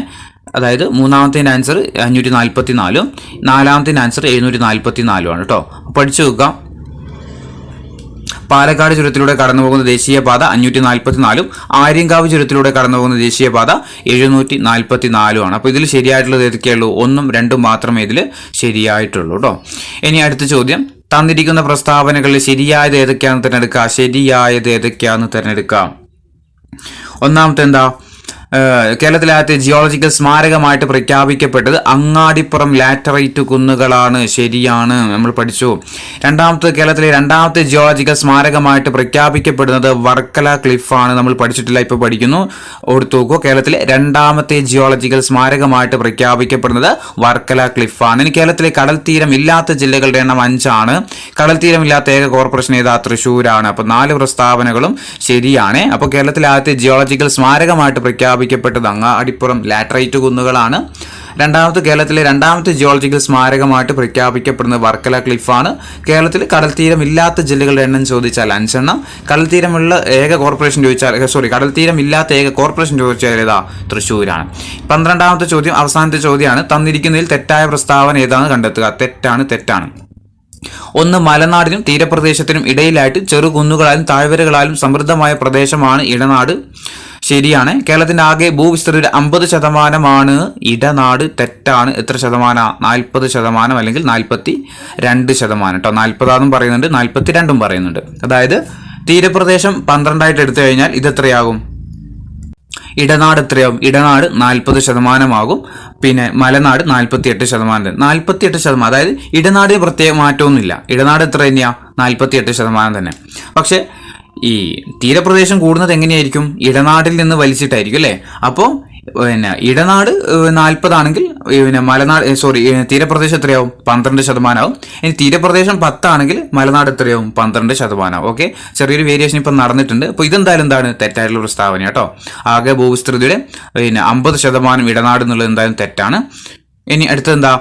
അതായത് 3ാമത്തെ ആൻസർ 544, 4ാമത്തെ ആൻസർ 744 ആണ് കേട്ടോ. പഠിച്ചു വെക്കാം. പാലക്കാട് ചുരത്തിലൂടെ കടന്നുപോകുന്ന ദേശീയപാത 544, ആര്യങ്കാവ് ചുരത്തിലൂടെ കടന്നുപോകുന്ന ദേശീയപാത 744 ആണ്. അപ്പോൾ ഇതിൽ ശരിയായിട്ടുള്ളത് ഏതൊക്കെയുള്ളൂ? 1ഉം 2ഉം മാത്രമേ ഇതിൽ ശരിയായിട്ടുള്ളൂ കേട്ടോ. ഇനി അടുത്ത ചോദ്യം, തന്നിരിക്കുന്ന പ്രസ്താവനകളിൽ ശരിയായത് ഏതൊക്കെയാണെന്ന് തിരഞ്ഞെടുക്കാം. ഒന്നാമത്തെ എന്താ? കേരളത്തിലെ ജിയോളജിക്കൽ സ്മാരകമായിട്ട് പ്രഖ്യാപിക്കപ്പെട്ടത് അങ്ങാടിപ്പുറം ലാറ്ററൈറ്റ് കുന്നുകളാണ്. ശരിയാണ്, നമ്മൾ പഠിച്ചു. 2ാമത്തെ കേരളത്തിലെ 2ാമത്തെ ജിയോളജിക്കൽ സ്മാരകമായിട്ട് പ്രഖ്യാപിക്കപ്പെടുന്നത് വർക്കല ക്ലിഫാണ്. നമ്മൾ പഠിച്ചിട്ടില്ല, ഇപ്പോൾ പഠിക്കുന്നു. ഓർത്തു നോക്കൂ. കേരളത്തിലെ 2ാമത്തെ ജിയോളജിക്കൽ സ്മാരകമായിട്ട് പ്രഖ്യാപിക്കപ്പെടുന്നത് വർക്കല ക്ലിഫാണ്. ഇനി കേരളത്തിലെ കടൽ തീരം ഇല്ലാത്ത ജില്ലകളുടെ എണ്ണം 5 ആണ്. കടൽ തീരമില്ലാത്ത ഏക കോർപ്പറേഷൻ ഏതാ? തൃശ്ശൂരാണ്. അപ്പോൾ 4 പ്രസ്താവനകളും ശരിയാണ്. അപ്പോൾ കേരളത്തിലെ ആദ്യത്തെ ജിയോളജിക്കൽ സ്മാരകമായിട്ട് പ്രഖ്യാപിക്കപ്പെട്ടത് അങ്ങാടിപ്പുറം ലാറ്ററൈറ്റ് കുന്നുകളാണ്. 2ാമത്തെ കേരളത്തിലെ 2ാമത്തെ ജിയോളജിക്കൽ സ്മാരകമായിട്ട് പ്രഖ്യാപിക്കപ്പെടുന്നത് വർക്കല ക്ലിഫാണ്. കേരളത്തിൽ കടൽ തീരം ഇല്ലാത്ത ജില്ലകളുടെ എണ്ണം ചോദിച്ചാൽ 5 എണ്ണം. കടൽ തീരമുള്ള ഏക കോർപ്പറേഷൻ ചോദിച്ചാൽ കടൽ തീരം ഇല്ലാത്ത ഏക കോർപ്പറേഷൻ ചോദിച്ചാൽ ഏതാ? തൃശ്ശൂരാണ്. 12ാമത്തെ ചോദ്യം, അവസാനത്തെ ചോദ്യമാണ്. തന്നിരിക്കുന്നതിൽ തെറ്റായ പ്രസ്താവന ഏതാണെന്ന് കണ്ടെത്തുക. തെറ്റാണ്. 1 മലനാടിനും തീരപ്രദേശത്തിനും ഇടയിലായിട്ട് ചെറുകുന്നുകളാലും താഴ്വരകളാലും സമൃദ്ധമായ പ്രദേശമാണ് ഇടനാട്. ശരിയാണ്. കേരളത്തിന്റെ ആകെ ഭൂവിസ്തൃതിയുടെ 50% ഇടനാട്. തെറ്റാണ്. എത്ര ശതമാനം? 40% അല്ലെങ്കിൽ 42% കേട്ടോ. 40 പറയുന്നുണ്ട്, 42 പറയുന്നുണ്ട്. അതായത് തീരപ്രദേശം 12 എടുത്തു കഴിഞ്ഞാൽ ഇത് എത്രയാകും? ഇടനാട് എത്രയാവും? ഇടനാട് 40% പിന്നെ മലനാട് 48%. 48%, അതായത് ഇടനാടിന് പ്രത്യേക മാറ്റമൊന്നുമില്ല. ഇടനാട് എത്ര തന്നെയാ? 48% തന്നെ. പക്ഷെ ഈ തീരപ്രദേശം കൂടുന്നത് എങ്ങനെയായിരിക്കും? ഇടനാടിൽ നിന്ന് വലിച്ചിട്ടായിരിക്കും അല്ലേ? അപ്പോൾ ഇടനാട് 40 ആണെങ്കിൽ മലനാട് തീരപ്രദേശം എത്രയാവും? 12% ആവും. ഇനി തീരപ്രദേശം 10 ആണെങ്കിൽ മലനാട് എത്രയാവും? 12%. ഓക്കെ, ചെറിയൊരു വേരിയേഷൻ ഇപ്പം നടന്നിട്ടുണ്ട്. അപ്പോൾ ഇതെന്തായാലും എന്താണ്? തെറ്റായിട്ടുള്ള പ്രസ്താവന കേട്ടോ. ആകെ ഭൂവിസ്തൃതിയുടെ 50% ഇടനാട് എന്നുള്ളത് എന്തായാലും തെറ്റാണ്. ഇനി അടുത്തെന്താ?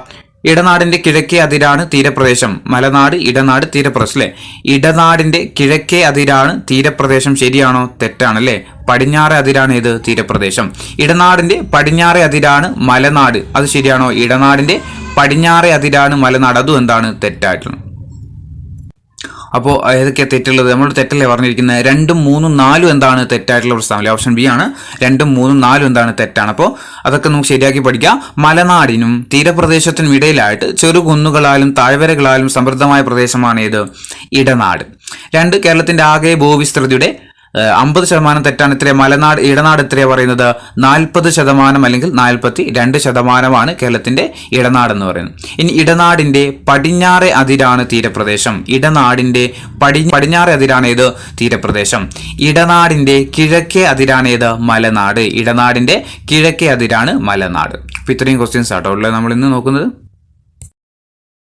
ഇടനാടിന്റെ കിഴക്കേ അതിരാണ് തീരപ്രദേശം. മലനാട്, ഇടനാട്, തീരപ്രദേശം അല്ലെ? ഇടനാടിന്റെ കിഴക്കേ അതിരാണ് തീരപ്രദേശം. ശരിയാണോ? തെറ്റാണല്ലേ. പടിഞ്ഞാറേ അതിരാണ് ഏത്? തീരപ്രദേശം. ഇടനാടിന്റെ പടിഞ്ഞാറേ അതിരാണ് മലനാട്. അത് ശരിയാണോ? ഇടനാടിന്റെ പടിഞ്ഞാറേ അതിരാണ് മലനാട്. അതും എന്താണ്? തെറ്റായിട്ടാണ്. അപ്പോൾ ഏതൊക്കെയാണ് തെറ്റുള്ളത്? നമ്മൾ തെറ്റല്ലേ പറഞ്ഞിരിക്കുന്നത്? 2, 3, 4 എന്താണ് തെറ്റായിട്ടുള്ള പ്രസ്താവന? ഓപ്ഷൻ ബി ആണ്. 2, 3, 4 എന്താണ്? തെറ്റാണ്. അപ്പോൾ അതൊക്കെ നമുക്ക് ശരിയാക്കി പഠിക്കാം. മലനാടിനും തീരപ്രദേശത്തിനും ഇടയിലായിട്ട് ചെറുകുന്നുകളാലും താഴ്വരകളാലും സമൃദ്ധമായ പ്രദേശമാണ് ഏത്? ഇടനാട്. 2, കേരളത്തിന്റെ ആകെ ഭൂവിസ്തൃതിയുടെ 50% തെറ്റാണ്. ഇത്രയും മലനാട് ഇടനാട് എത്രയാണ് പറയുന്നത്? 40% അല്ലെങ്കിൽ 42% കേരളത്തിന്റെ ഇടനാട് എന്ന് പറയുന്നത്. ഇനി ഇടനാടിന്റെ പടിഞ്ഞാറേ അതിരാണ് തീരപ്രദേശം. ഇടനാടിന്റെ പടിഞ്ഞാറേ അതിരാണ് ഏത്? തീരപ്രദേശം. ഇടനാടിന്റെ കിഴക്കേ അതിരാണ് ഏത്? മലനാട്. ഇടനാടിന്റെ കിഴക്കേ അതിരാണ് മലനാട്. അപ്പൊ ഇത്രയും ക്വസ്റ്റ്യൻസ് ആട്ടോ ഉള്ളത് നമ്മൾ ഇന്ന് നോക്കുന്നത്.